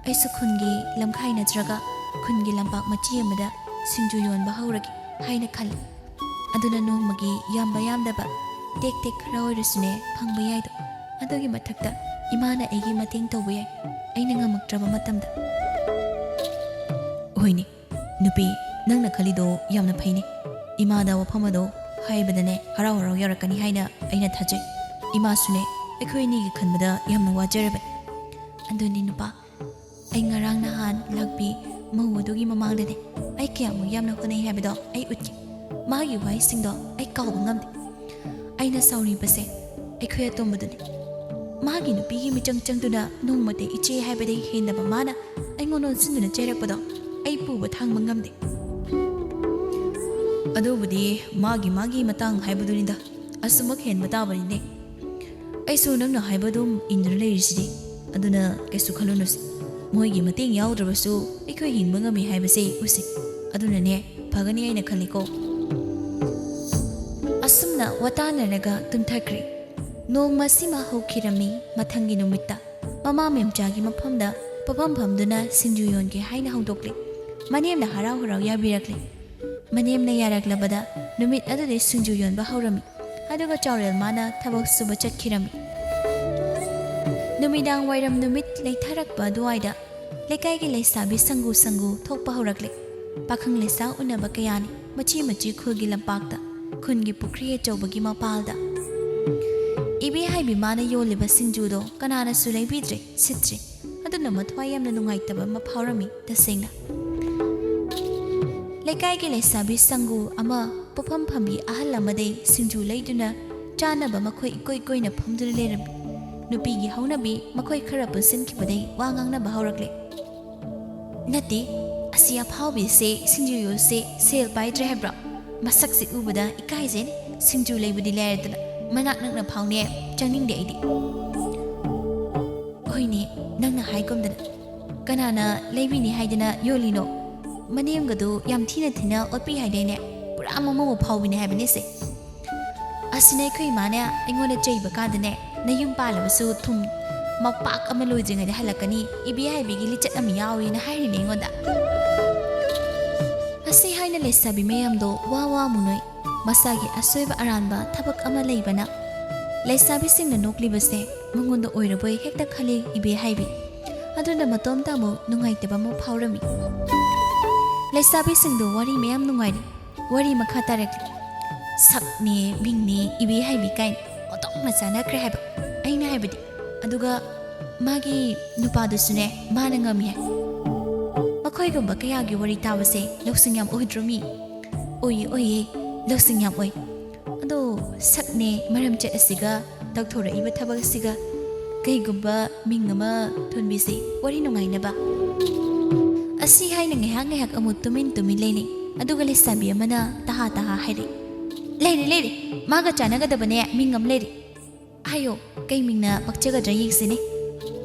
ꯑꯩꯁꯨ ꯈꯨꯟꯒꯤ ꯂꯝꯈꯥꯏ ꯅꯠꯇ꯭ꯔꯒ ꯈꯨꯟꯒꯤ ꯂꯝꯄꯥꯛ ꯃꯆꯤ ꯑꯃꯗ ꯁꯤꯡꯖꯨ ꯌꯣꯟꯕ ꯍꯧꯔꯒꯦ ꯍꯥꯏꯅ ꯈꯜꯂꯤ ꯑꯗꯨꯅ ꯅꯣꯡꯃꯒꯤ ꯌꯥꯝꯕ ꯌꯥꯝꯗꯕ ꯇꯦꯛ ꯇꯦꯛ ꯈꯔ ꯑꯣꯏꯔꯁꯨꯅꯦ ꯐꯪꯕ ꯌꯥꯏꯗꯣ ꯑꯗꯨꯒꯤ ꯃꯊꯛꯇ ꯏꯃꯥꯅ ꯑꯩꯒꯤ ꯃꯇꯦꯡ ꯇꯧꯕ ꯌꯥꯏ ꯑꯩꯅ ꯉꯝꯃꯛꯇ꯭ꯔꯕ ꯃꯇꯝꯗ ꯍꯣꯏꯅꯦ ꯅꯨꯄꯤ ꯅꯪꯅ ꯈꯜꯂꯤꯗꯣ ꯌꯥꯝꯅ ꯐꯩꯅꯦ ꯏꯃꯥꯗ ꯋꯥꯐꯝ ꯑꯗꯣ ꯍꯥꯏꯕꯗꯅꯦ ꯍꯔꯥꯎ ꯍꯔꯥꯎ ꯌꯧꯔꯛꯀꯅꯤ ꯍꯥꯏꯅ ꯑꯩꯅ ꯊꯥꯖꯩ ꯏꯃꯥꯁꯨꯅꯦ ꯑꯩꯈꯣꯏ ꯑꯅꯤꯒꯤ ꯈꯟꯕꯗ ꯌꯥꯝꯅ ꯋꯥꯖꯔꯕꯅꯤ ꯑꯗꯨꯅꯤ ꯅꯨꯄꯥ ꯑꯩ ꯉꯔꯥꯡ ꯅꯍꯥꯟ ꯂꯥꯛꯄꯤ ꯃꯧ ꯑꯗꯨꯒꯤ ꯃꯃꯥꯡꯗꯅꯦ ꯑꯩ ꯀꯌꯥꯃꯨꯛ ꯌꯥꯝꯅ ꯍꯣꯠꯅꯩ ꯍꯥꯏꯕꯗꯣ ꯑꯩ ꯎꯠꯀꯦ ꯃꯥꯒꯤ ꯋꯥꯍꯩꯁꯤꯡꯗꯣ ꯑꯩ ꯀꯥꯎꯕ ꯉꯝꯗꯦ ꯑꯩꯅ ꯁꯥꯎꯔꯤꯕꯁꯦ ꯑꯩꯈꯣꯏ ꯑꯇꯣꯝꯕꯗꯨꯅꯤ ꯃꯥꯒꯤ ꯅꯨꯄꯤꯒꯤ ꯃꯤꯆꯪ ꯆꯪꯗꯨꯅ ꯅꯣꯡꯃꯗ ꯏꯆꯦ ꯍꯥꯏꯕꯗꯒꯤ ꯍꯦꯟꯗꯕ ꯃꯥꯅ ꯑꯩꯉꯣꯟꯗ ꯑꯣꯟꯁꯤꯟꯗꯨꯅ ꯆꯩꯔꯛꯄꯗꯣ ꯑꯩ ꯄꯨꯕ ꯊꯥꯡꯕ ꯉꯝꯗꯦ ꯑꯗꯨꯕꯨꯗꯤ ꯃꯥꯒꯤ ꯃꯇꯥꯡ ꯍꯥꯏꯕꯗꯨꯅꯤꯗ ꯑꯁꯨꯃꯛ ꯍꯦꯟꯕ ꯇꯥꯕꯅꯤꯅꯦ ꯑꯩꯁꯨ ꯅꯪꯅ ꯍꯥꯏꯕꯗꯨꯝ ꯏꯟꯗꯨꯅ ꯂꯩꯔꯤꯁꯤꯗꯤ ꯑꯗꯨꯅ ꯀꯩꯁꯨ ꯈꯜꯂꯨꯅꯨꯁꯤ ꯃꯣꯏꯒꯤ ꯃꯇꯦꯡ ꯌꯥꯎꯗ꯭ꯔꯕꯁꯨ ꯑꯩꯈꯣই ꯍꯤꯡꯕ ꯉꯝꯃꯤ ꯍꯥꯏꯕꯁꯦ ꯎꯁꯤ ꯑꯗꯨꯅꯅꯦ ꯐꯒꯅꯤ ꯑꯩꯅ ꯈꯜꯂꯤꯀꯣ ꯑꯁꯨꯝꯅ ꯋꯥꯇꯥꯅꯔꯒ ꯇꯨꯝꯊꯈ꯭ꯔꯦ ꯅꯣꯡꯃꯁꯤꯃ ꯍꯧꯈꯤꯔꯝꯃꯤ ꯃꯊꯪꯒꯤ ꯅꯨꯃꯤꯠꯇ ꯃꯃꯥ ꯃꯦꯝꯆꯥꯒꯤ ꯃꯐꯝꯗ ꯄꯣꯠꯐꯝ ꯐꯝꯗꯨꯅ ꯁꯤꯡꯖꯨ ꯌꯣꯟꯒꯦ ꯍꯥꯏꯅ ꯍꯧꯗꯣꯛꯂꯦ ꯃꯅꯦꯝꯅ ꯍꯔꯥꯎ ꯍꯔꯥꯎ ꯌꯥꯕꯤꯔꯛꯂꯦ ꯃꯅꯦꯝꯅ ꯌꯥꯔꯛꯂꯕꯗ ꯅꯨꯃꯤꯠ ꯑꯗꯨꯗꯩ ꯁꯤꯡꯖꯨ ꯌꯣꯟꯕ ꯍꯧꯔꯝꯃꯤ ꯑꯗꯨꯒ ꯆꯥꯎꯔꯦꯜ ꯃꯥꯅ ꯊꯕꯛ ꯁꯨꯕ ꯆꯠꯈꯤꯔꯝꯃꯤ ꯅꯨꯃꯤꯗꯥꯡ ꯋꯥꯏꯔꯝ ꯅꯨꯃꯤꯠ ꯂꯩꯊꯔꯛꯄ ꯑꯗꯨꯋꯥꯏꯗ ꯂꯩꯀꯥꯏꯒꯤ ꯂꯩꯁꯥꯕꯤ ꯁꯪꯒꯨ ꯊꯣꯛꯄ ꯍꯧꯔꯛꯂꯦ ꯄꯥꯈꯪ ꯂꯩꯁꯥ ꯎꯅꯕ ꯀꯌꯥꯅꯤ ꯃꯆꯤ ꯃꯆꯤ ꯈꯨꯜꯒꯤ ꯂꯝꯄꯥꯛꯇ ꯈꯨꯟꯒꯤ ꯄꯨꯈ꯭ꯔꯤ ꯑꯆꯧꯕꯒꯤ ꯃꯄꯥꯜꯗ ꯏꯕꯦ ꯍꯥꯏꯕꯤ ꯃꯥꯅ ꯌꯣꯜꯂꯤꯕ ꯁꯤꯡꯖꯨꯗꯣ ꯀꯅꯥꯅꯁꯨ ꯂꯩꯕꯤꯗ꯭ꯔꯦ ꯁꯤꯠꯇ꯭ꯔꯦ ꯑꯗꯨꯅ ꯃꯊ꯭ꯋꯥꯏ ꯌꯥꯝꯅ ꯅꯨꯡꯉꯥꯏꯇꯕ ꯑꯃ ꯐꯥꯎꯔꯝꯃꯤ ꯇꯁꯦꯡꯅ ꯂꯩꯀꯥꯏꯒꯤ ꯂꯩꯁꯥꯕꯤ ꯁꯪꯒꯨ ꯑꯃ ꯄꯣꯠꯐꯝ ꯐꯝꯕꯤ ꯑꯍꯜ ꯑꯃꯗꯩ ꯁꯤꯡꯖꯨ ꯂꯩꯗꯨꯅ ꯆꯥꯅꯕ ꯃꯈꯣꯏ ꯏꯀꯣꯏ ꯀꯣꯏꯅ ꯐꯝꯗꯨꯅ ꯂꯩꯔꯝꯃꯤ ꯅꯨꯄꯤꯒꯤ ꯍꯧꯅꯕꯤ ꯃꯈꯣꯏ ꯈꯔ ꯄꯨꯟꯁꯤꯟꯈꯤꯕꯗꯩ ꯋꯥ ꯉꯥꯡꯅꯕ ꯍꯧꯔꯛꯂꯦ ꯅꯠꯇꯦ ꯑꯁꯤ ꯑꯐꯥꯎꯕꯤꯁꯦ ꯁꯤꯡꯖꯨ ꯌꯣꯜꯁꯦ ꯁꯦꯜ ꯄꯥꯏꯗ꯭ꯔꯦ ꯍꯥꯏꯕ꯭ꯔꯣ ꯃꯁꯛꯁꯦ ꯎꯕꯗ ꯏꯀꯥꯏꯖꯩꯅꯦ ꯁꯤꯡꯖꯨ ꯂꯩꯕꯗꯤ ꯂꯩꯔꯗꯅ ꯃꯅꯥꯛ ꯅꯛꯅ ꯐꯥꯎꯅꯦ ꯆꯪꯅꯤꯡꯗꯦ ꯑꯩꯗꯤ ꯍꯣꯏꯅꯦ ꯅꯪꯅ ꯍꯥꯏꯒꯨꯝꯗꯅ ꯀꯅꯥꯅ ꯂꯩꯕꯤꯅꯤ ꯍꯥꯏꯗꯅ ꯌꯣꯜꯂꯤꯅꯣ ꯃꯅꯦꯝꯒꯗꯨ ꯌꯥꯝ ꯊꯤꯅ ꯑꯣꯠꯄꯤ ꯍꯥꯏꯗꯩꯅꯦ ꯄꯨꯔꯥ ꯃꯃꯧ ꯐꯥꯎꯕꯤꯅꯦ ꯍꯥꯏꯕꯅꯦꯁꯦ ꯑꯁꯤꯅ ꯑꯩꯈꯣꯏ ꯏꯃꯥꯅ ꯑꯩꯉꯣꯟꯗ ꯆꯩꯕ ꯀꯥꯟꯗꯅꯦ ꯅꯌꯨꯝ ꯄꯥꯜꯂꯕꯁꯨ ꯊꯨꯝ ꯃꯄꯥꯛ ꯑꯃ ꯂꯣꯏꯗ꯭ꯔꯤꯉꯩꯗ ꯍꯜꯂꯛꯀꯅꯤ ꯏꯕꯦ ꯍꯥꯏꯕꯤꯒꯤ ꯂꯤꯆꯠ ꯑꯃ ꯌꯥꯎꯋꯦꯅ ꯍꯥꯏꯔꯤꯅꯦ ꯑꯩꯉꯣꯟꯗ ꯑꯁꯤ ꯍꯥꯏꯅ ꯂꯩꯁꯥꯕꯤ ꯃꯌꯥꯝꯗꯣ ꯋꯥ ꯃꯨꯅꯣꯏ ꯃꯁꯥꯒꯤ ꯑꯁꯣꯏꯕ ꯑꯔꯥꯟꯕ ꯊꯕꯛ ꯑꯃ ꯂꯩꯕꯅ ꯂꯩꯁꯥꯕꯤꯁꯤꯡꯅ ꯅꯣꯛꯂꯤꯕꯁꯦ ꯃꯉꯣꯟꯗ ꯑꯣꯏꯔꯕꯣꯏ ꯍꯦꯛꯇ ꯈꯜꯂꯤ ꯏꯕꯦ ꯍꯥꯏꯕꯤ ꯑꯗꯨꯅ ꯃꯇꯣꯝꯇ ꯑꯃꯨꯛ ꯅꯨꯡꯉꯥꯏꯇꯕ ꯑꯃ ꯐꯥꯎꯔꯝꯃꯤ ꯂꯩꯁꯥꯕꯤꯁꯤꯡꯗꯣ ꯋꯥꯔꯤ ꯃꯌꯥꯝ ꯅꯨꯡꯉꯥꯏꯔꯤ ꯋꯥꯔꯤ ꯃꯈꯥ ꯇꯥꯔꯛꯂꯤ ꯁꯛꯅꯦ ꯃꯤꯡꯅꯦ ꯏꯕꯦ ꯍꯥꯏꯕꯤ ꯀꯥꯏꯅ ꯑꯣꯟꯊꯣꯛꯅ ꯆꯥꯟꯅꯈ꯭ꯔꯦ ꯍꯥꯏꯕ ꯑꯩꯅ ꯍꯥꯏꯕꯗꯤ ꯑꯗꯨꯒ ꯃꯥꯒꯤ ꯅꯨꯄꯥꯗꯨꯁꯨꯅꯦ ꯃꯥꯅ ꯉꯝꯃꯤ ꯍꯥꯏ ꯃꯈꯣꯏꯒꯨꯝꯕ ꯀꯌꯥꯒꯤ ꯋꯥꯔꯤ ꯇꯥꯕꯁꯦ ꯂꯧꯁꯤꯡ ꯌꯥꯝ ꯑꯣꯏꯗ꯭ꯔꯣ ꯃꯤ ꯑꯣꯏꯌꯦ ꯂꯧꯁꯤꯡ ꯌꯥꯝ ꯑꯣꯏ ꯑꯗꯣ ꯁꯛꯅꯦ ꯃꯔꯝꯆꯠ ꯑꯁꯤꯒ ꯇꯧꯊꯣꯔꯛꯏꯕ ꯊꯕꯛ ꯑꯁꯤꯒ ꯀꯩꯒꯨꯝꯕ ꯃꯤꯡ ꯑꯃ ꯊꯣꯟꯕꯤꯁꯦ ꯋꯥꯔꯤ ꯅꯨꯡꯉꯥꯏꯅꯕ ꯑꯁꯤ ꯍꯥꯏꯅ ꯉꯥꯏꯍꯥꯛ ꯑꯃꯨꯛ ꯇꯨꯃꯤꯟ ꯂꯩꯅꯩ ꯑꯗꯨꯒ ꯂꯩꯁꯥꯕꯤ ꯑꯃꯅ ꯇꯍꯥ ꯍꯥꯏꯔꯤ ꯂꯩꯔꯤ ꯃꯥꯒ ꯆꯥꯟꯅꯒꯗꯕꯅꯦ ꯃꯤꯡ ꯑꯃ ꯂꯩꯔꯤ ꯍꯥꯏꯌꯣ ꯀꯩ ꯃꯤꯡꯅ ꯄꯛꯆꯒꯗ꯭ꯔꯥ ꯌꯦꯡꯁꯤꯅꯦ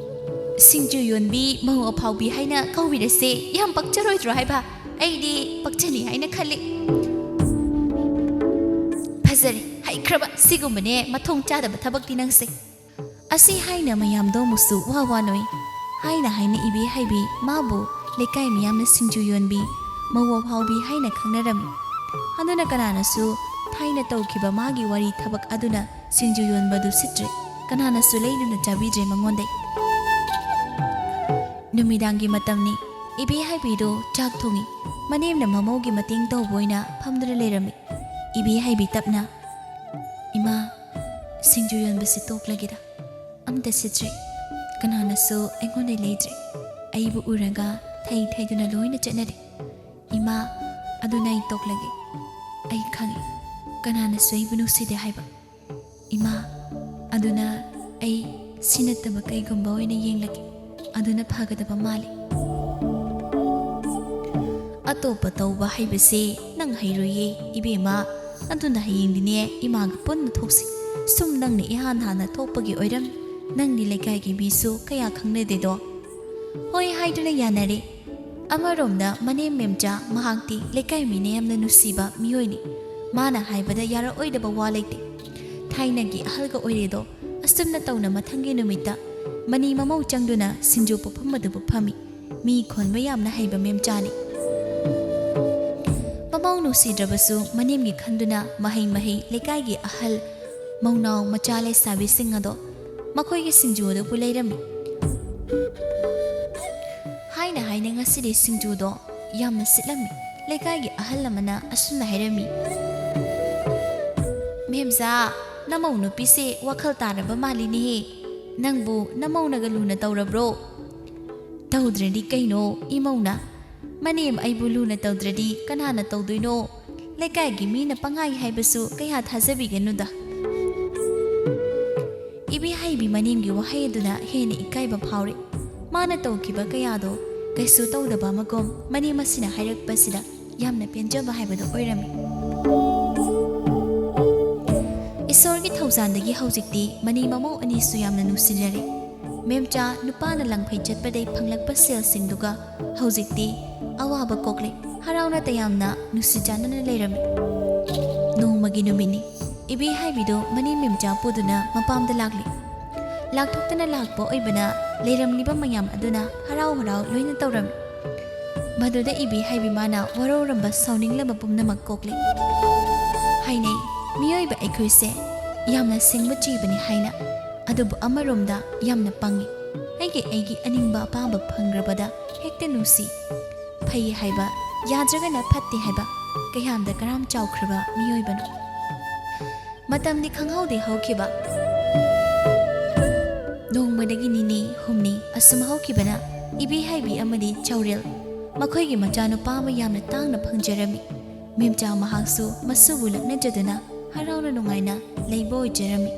ꯁꯤꯡꯖꯨ ꯌꯣꯟꯕꯤ ꯃꯧ ꯑꯐꯥꯎꯕꯤ ꯍꯥꯏꯅ ꯀꯧꯕꯤꯔꯁꯦ ꯌꯥꯝ ꯄꯛꯆꯔꯣꯏꯗ꯭ꯔꯣ ꯍꯥꯏꯕ ꯑꯩꯗꯤ ꯄꯛꯆꯅꯤ ꯍꯥꯏꯅ ꯈꯜꯂꯤ ꯐꯖꯔꯦ ꯍꯩꯈ꯭ꯔꯕ ꯁꯤꯒꯨꯝꯕꯅꯦ ꯃꯊꯣꯡ ꯆꯥꯗꯕ ꯊꯕꯛꯇꯤ ꯅꯪꯁꯦ ꯑꯁꯤ ꯍꯥꯏꯅ ꯃꯌꯥꯝꯗꯣ ꯑꯃꯨꯛꯁꯨ ꯋꯥ ꯅꯣꯏ ꯍꯥꯏꯅ ꯏꯕꯦ ꯍꯥꯏꯕꯤ ꯃꯥꯕꯨ ꯂꯩꯀꯥꯏ ꯃꯤꯌꯥꯝꯅ ꯁꯤꯡꯖꯨ ꯌꯣꯟꯕꯤ ꯃꯧ ꯑꯐꯥꯎꯕꯤ ꯍꯥꯏꯅ ꯈꯪꯅꯔꯝꯃꯤ ꯑꯗꯨꯅ ꯀꯅꯥꯅꯁꯨ ꯊꯥꯏꯅ ꯇꯧꯈꯤꯕ ꯃꯥꯒꯤ ꯋꯥꯔꯤ ꯊꯕꯛ ꯑꯗꯨꯅ ꯁꯤꯡꯖꯨ ꯌꯣꯟꯕꯗꯨ ꯁꯤꯠꯇ꯭ꯔꯦ ꯀꯅꯥꯅꯁꯨ ꯂꯩꯗꯨꯅ ꯆꯥꯕꯤꯗ꯭ꯔꯦ ꯃꯉꯣꯟꯗꯩ ꯅꯨꯃꯤꯗꯥꯡꯒꯤ ꯃꯇꯝꯅꯤ ꯏꯕꯦ ꯍꯥꯏꯕꯤꯗꯣ ꯆꯥꯛ ꯊꯣꯡꯉꯤ ꯃꯅꯦꯝꯅ ꯃꯃꯧꯒꯤ ꯃꯇꯦꯡ ꯇꯧꯕ ꯑꯣꯏꯅ ꯐꯝꯗꯨꯅ ꯂꯩꯔꯝꯃꯤ ꯏꯕꯦ ꯍꯥꯏꯕꯤ ꯇꯞꯅ ꯏꯃꯥ ꯁꯤꯡꯖꯨ ꯌꯣꯟꯕꯁꯤ ꯇꯣꯛꯂꯒꯦꯗ ꯑꯝꯇ ꯁꯤꯠꯇ꯭ꯔꯦ ꯀꯅꯥꯅꯁꯨ ꯑꯩꯉꯣꯟꯗ ꯂꯩꯗ꯭ꯔꯦ ꯑꯩꯕꯨ ꯎꯔꯒ ꯊꯩꯗꯨꯅ ꯂꯣꯏꯅ ꯆꯠꯅꯔꯦ ꯏꯃꯥ ꯑꯗꯨꯅ ꯑꯩ ꯇꯣꯛꯂꯒꯦ ꯑꯩ ꯈꯪꯉꯤ ꯀꯅꯥꯅꯁꯨ ꯑꯩꯕꯨ ꯅꯨꯡꯁꯤꯗꯦ ꯍꯥꯏꯕ ꯏꯃꯥ ꯑꯗꯨꯅ ꯑꯩ ꯁꯤꯅꯠꯇꯕ ꯀꯩꯒꯨꯝꯕ ꯑꯣꯏꯅ ꯌꯦꯡꯂꯒꯦ ꯑꯗꯨꯅ ꯐꯒꯗꯕ ꯃꯥꯜꯂꯤ ꯑꯇꯣꯞꯄ ꯇꯧꯕ ꯍꯩꯕꯁꯦ ꯅꯪ ꯍꯩꯔꯣꯏꯌꯦ ꯏꯕꯦꯝꯃ ꯑꯗꯨꯅ ꯍꯌꯦꯡꯗꯤꯅꯦ ꯏꯃꯥꯒ ꯄꯨꯟꯅ ꯊꯣꯛꯁꯤ ꯁꯨꯝ ꯅꯪꯅ ꯏꯍꯥꯟ ꯍꯥꯟꯅ ꯊꯣꯛꯄꯒꯤ ꯑꯣꯏꯔꯝ ꯅꯪꯗꯤ ꯂꯩꯀꯥꯏꯒꯤ ꯃꯤꯁꯨ ꯀꯌꯥ ꯈꯪꯅꯗꯦꯗꯣ ꯍꯣꯏ ꯍꯥꯏꯗꯨꯅ ꯌꯥꯅꯔꯦ ꯑꯃꯔꯣꯝꯗ ꯃꯅꯦꯝ ꯃꯦꯝꯆꯥ ꯃꯍꯥꯛꯇꯤ ꯂꯩꯀꯥꯏ ꯃꯤꯅ ꯌꯥꯝꯅ ꯅꯨꯡꯁꯤꯕ ꯃꯤꯑꯣꯏꯅꯤ ꯃꯥꯅ ꯍꯥꯏꯕꯗ ꯌꯥꯔꯛꯑꯣꯏꯗꯕ ꯋꯥ ꯂꯩꯇꯦ ꯊꯥꯏꯅꯒꯤ ꯑꯍꯜꯒ ꯑꯣꯏꯔꯦꯗꯣ ꯑꯁꯨꯝꯅ ꯇꯧꯅ ꯃꯊꯪꯒꯤ ꯅꯨꯃꯤꯠꯇ ꯃꯅꯤ ꯃꯃꯧ ꯆꯪꯗꯨꯅ ꯁꯤꯡꯖꯨ ꯄꯨꯐꯝ ꯑꯗꯨꯕꯨ ꯐꯝꯃꯤ ꯃꯤ ꯈꯣꯟꯕ ꯌꯥꯝꯅ ꯍꯩꯕ ꯃꯦꯝꯆꯥꯅꯤ ꯃꯃꯧ ꯅꯨꯡꯁꯤꯗ꯭ꯔꯕꯁꯨ ꯃꯅꯦꯝꯒꯤ ꯈꯟꯗꯨꯅ ꯃꯍꯩ ꯂꯩꯀꯥꯏꯒꯤ ꯑꯍꯜ ꯃꯧꯅꯥꯎ ꯃꯆꯥ ꯂꯩꯁꯥꯕꯤꯁꯤꯡ ꯑꯗꯣ ꯃꯈꯣꯏꯒꯤ ꯁꯤꯡꯖꯨ ꯑꯗꯨꯕꯨ ꯂꯩꯔꯝꯃꯤ ꯍꯥꯏꯅ ꯉꯁꯤꯗꯤ ꯁꯤꯡꯖꯨꯗꯣ ꯌꯥꯝꯅ ꯁꯤꯠꯂꯝꯃꯤ ꯂꯩꯀꯥꯏꯒꯤ ꯑꯍꯜ ꯑꯃꯅ ꯑꯁꯨꯝꯅ ꯍꯥꯏꯔꯝꯃꯤ ꯃꯦꯝꯆꯥ ꯅꯃꯧ ꯅꯨꯄꯤꯁꯦ ꯋꯥꯈꯜ ꯇꯥꯔꯕ ꯃꯥꯜꯂꯤꯅꯦꯍꯦ ꯅꯪꯕꯨ ꯅꯃꯧꯅꯒ ꯂꯨꯅ ꯇꯧꯔꯕ꯭ꯔꯣ ꯇꯧꯗ꯭ꯔꯗꯤ ꯀꯩꯅೋ ꯏꯃꯧꯅ ꯃꯅꯦꯝ ꯑꯩꯕꯨ ꯂꯨꯅ ꯇꯧꯗ꯭ꯔꯗꯤ ꯀꯅꯥꯅ ꯇꯧꯗꯣꯏꯅꯣ ꯂꯩꯀꯥꯏꯒꯤ ꯃꯤꯅ ꯄꯪꯍꯥꯏ ꯍꯥꯏꯕꯁꯨ ꯀꯌꯥ ꯊꯥꯖꯕꯤꯒꯅꯨꯗ ꯏꯕꯤ ꯍꯩꯕꯤ ꯃꯅꯦꯝꯒꯤ ꯋꯥꯍꯩ ꯑꯗꯨꯅ ꯍꯦꯟꯅ ꯏꯀꯥꯏꯕ ꯐꯥꯎꯔꯤ ꯃꯥꯅ ꯇꯧꯈꯤꯕ ꯀꯌꯥꯗꯣ ꯀꯩꯁꯨ ꯇꯧꯗꯕ ꯑꯃꯒꯨꯝ ꯃꯅꯦꯝ ꯑꯁꯤꯅ ꯍꯥꯏꯔꯛꯄꯁꯤꯗ ꯌꯥꯝꯅ ꯄꯦꯟꯖꯕ ꯍꯥꯏꯕꯗꯣ ꯑꯣꯏꯔꯝꯃꯤ ꯏꯁꯣꯔꯒꯤ ꯊꯧꯖꯥꯟꯗꯒꯤ ꯍꯧꯖꯤꯛꯇꯤ ꯃꯅꯤ ꯃꯃꯧ ꯑꯅꯤꯁꯨ ꯌꯥꯝꯅ ꯅꯨꯡꯁꯤꯅꯔꯦ ꯃꯦꯝꯆꯥ ꯅꯨꯄꯥꯅ ꯂꯪꯐꯩ ꯆꯠꯄꯗꯩ ꯐꯪꯂꯛꯄ ꯁꯦꯜꯁꯤꯡꯗꯨꯒ ꯍꯧꯖꯤꯛꯇꯤ ꯑꯋꯥꯕ ꯀꯣꯛꯂꯦ ꯍꯔꯥꯎꯅ ꯇꯌꯥꯝꯅ ꯅꯨꯡꯁꯤ ꯆꯥꯟꯅꯅ ꯂꯩꯔꯝꯃꯤ ꯅꯣꯡꯃꯒꯤ ꯅꯨꯃꯤꯠꯅꯤ ꯏꯕꯤ ꯍꯥꯏꯕꯤꯗꯣ ꯃꯅꯦꯝ ꯃꯦꯝꯆꯥ ꯄꯨꯗꯨꯅ ꯃꯄꯥꯝꯗ ꯂꯥꯛꯂꯤ ꯂꯥꯛꯊꯣꯛꯇꯅ ꯂꯥꯛꯄ ꯑꯣꯏꯕꯅ ꯂꯩꯔꯝꯂꯤꯕ ꯃꯌꯥꯝ ꯑꯗꯨꯅ ꯍꯔꯥꯎ ꯂꯣꯏꯅ ꯇꯧꯔꯝꯃꯤ ꯃꯗꯨꯗ ꯏꯕꯤ ꯍꯥꯏꯕꯤ ꯃꯥꯅ ꯋꯥꯔꯧꯔꯝꯕ ꯁꯥꯎꯅꯤꯡꯂꯕ ꯄꯨꯝꯅꯃꯛ ꯀꯣꯛꯂꯤ ꯍꯥꯏꯅꯩ ꯃꯤꯑꯣꯏꯕ ꯑꯩꯈꯣꯏꯁꯦ ꯌꯥꯝꯅ ꯁꯤꯡꯕ ꯖꯤꯕꯅꯤ ꯍꯥꯏꯅ ꯑꯗꯨꯕꯨ ꯑꯃꯔꯣꯝꯗ ꯌꯥꯝꯅ ꯄꯪꯉꯤ ꯑꯩꯒꯤ ꯑꯅꯤꯡꯕ ꯑꯄꯥꯝꯕ ꯐꯪꯈ꯭ꯔꯕꯗ ꯍꯦꯛꯇ ꯅꯨꯡꯁꯤ ꯐꯩ ꯍꯥꯏꯕ ꯌꯥꯗ꯭ꯔꯒꯅ ꯐꯠꯇꯦ ꯍꯥꯏꯕ ꯀꯌꯥꯝꯗ ꯀꯔꯥꯝ ꯆꯥꯎꯈ꯭ꯔꯕ ꯃꯤꯑꯣꯏꯕꯅꯣ ꯃꯇꯝꯗꯤ ꯈꯪꯍꯧꯗꯦ ꯍꯧꯈꯤꯕ ꯅꯣꯡꯃꯗꯒꯤ ꯅꯤꯅꯤ ꯍꯨꯝꯅꯤ ꯑꯁꯨꯝ ꯍꯧꯈꯤꯕꯅ ꯏꯕꯤ ꯍꯥꯏꯕꯤ ꯑꯃꯗꯤ ꯆꯧꯔꯦꯜ ꯃꯈꯣꯏꯒꯤ ꯃꯆꯥꯅꯨꯄꯥ ꯑꯃ ꯌꯥꯝꯅ ꯇꯥꯡꯅ ꯐꯪꯖꯔꯝꯃꯤ ꯃꯦꯝꯆꯥ ꯃꯍꯥꯛꯁꯨ ꯃꯁꯨꯕꯨ ꯂꯛꯅꯖꯗꯨꯅ ꯍꯔꯥꯎꯅ ꯅꯨꯡꯉꯥꯏꯅ ꯂꯩꯕ ꯑꯣꯏꯖꯔꯝꯃꯤ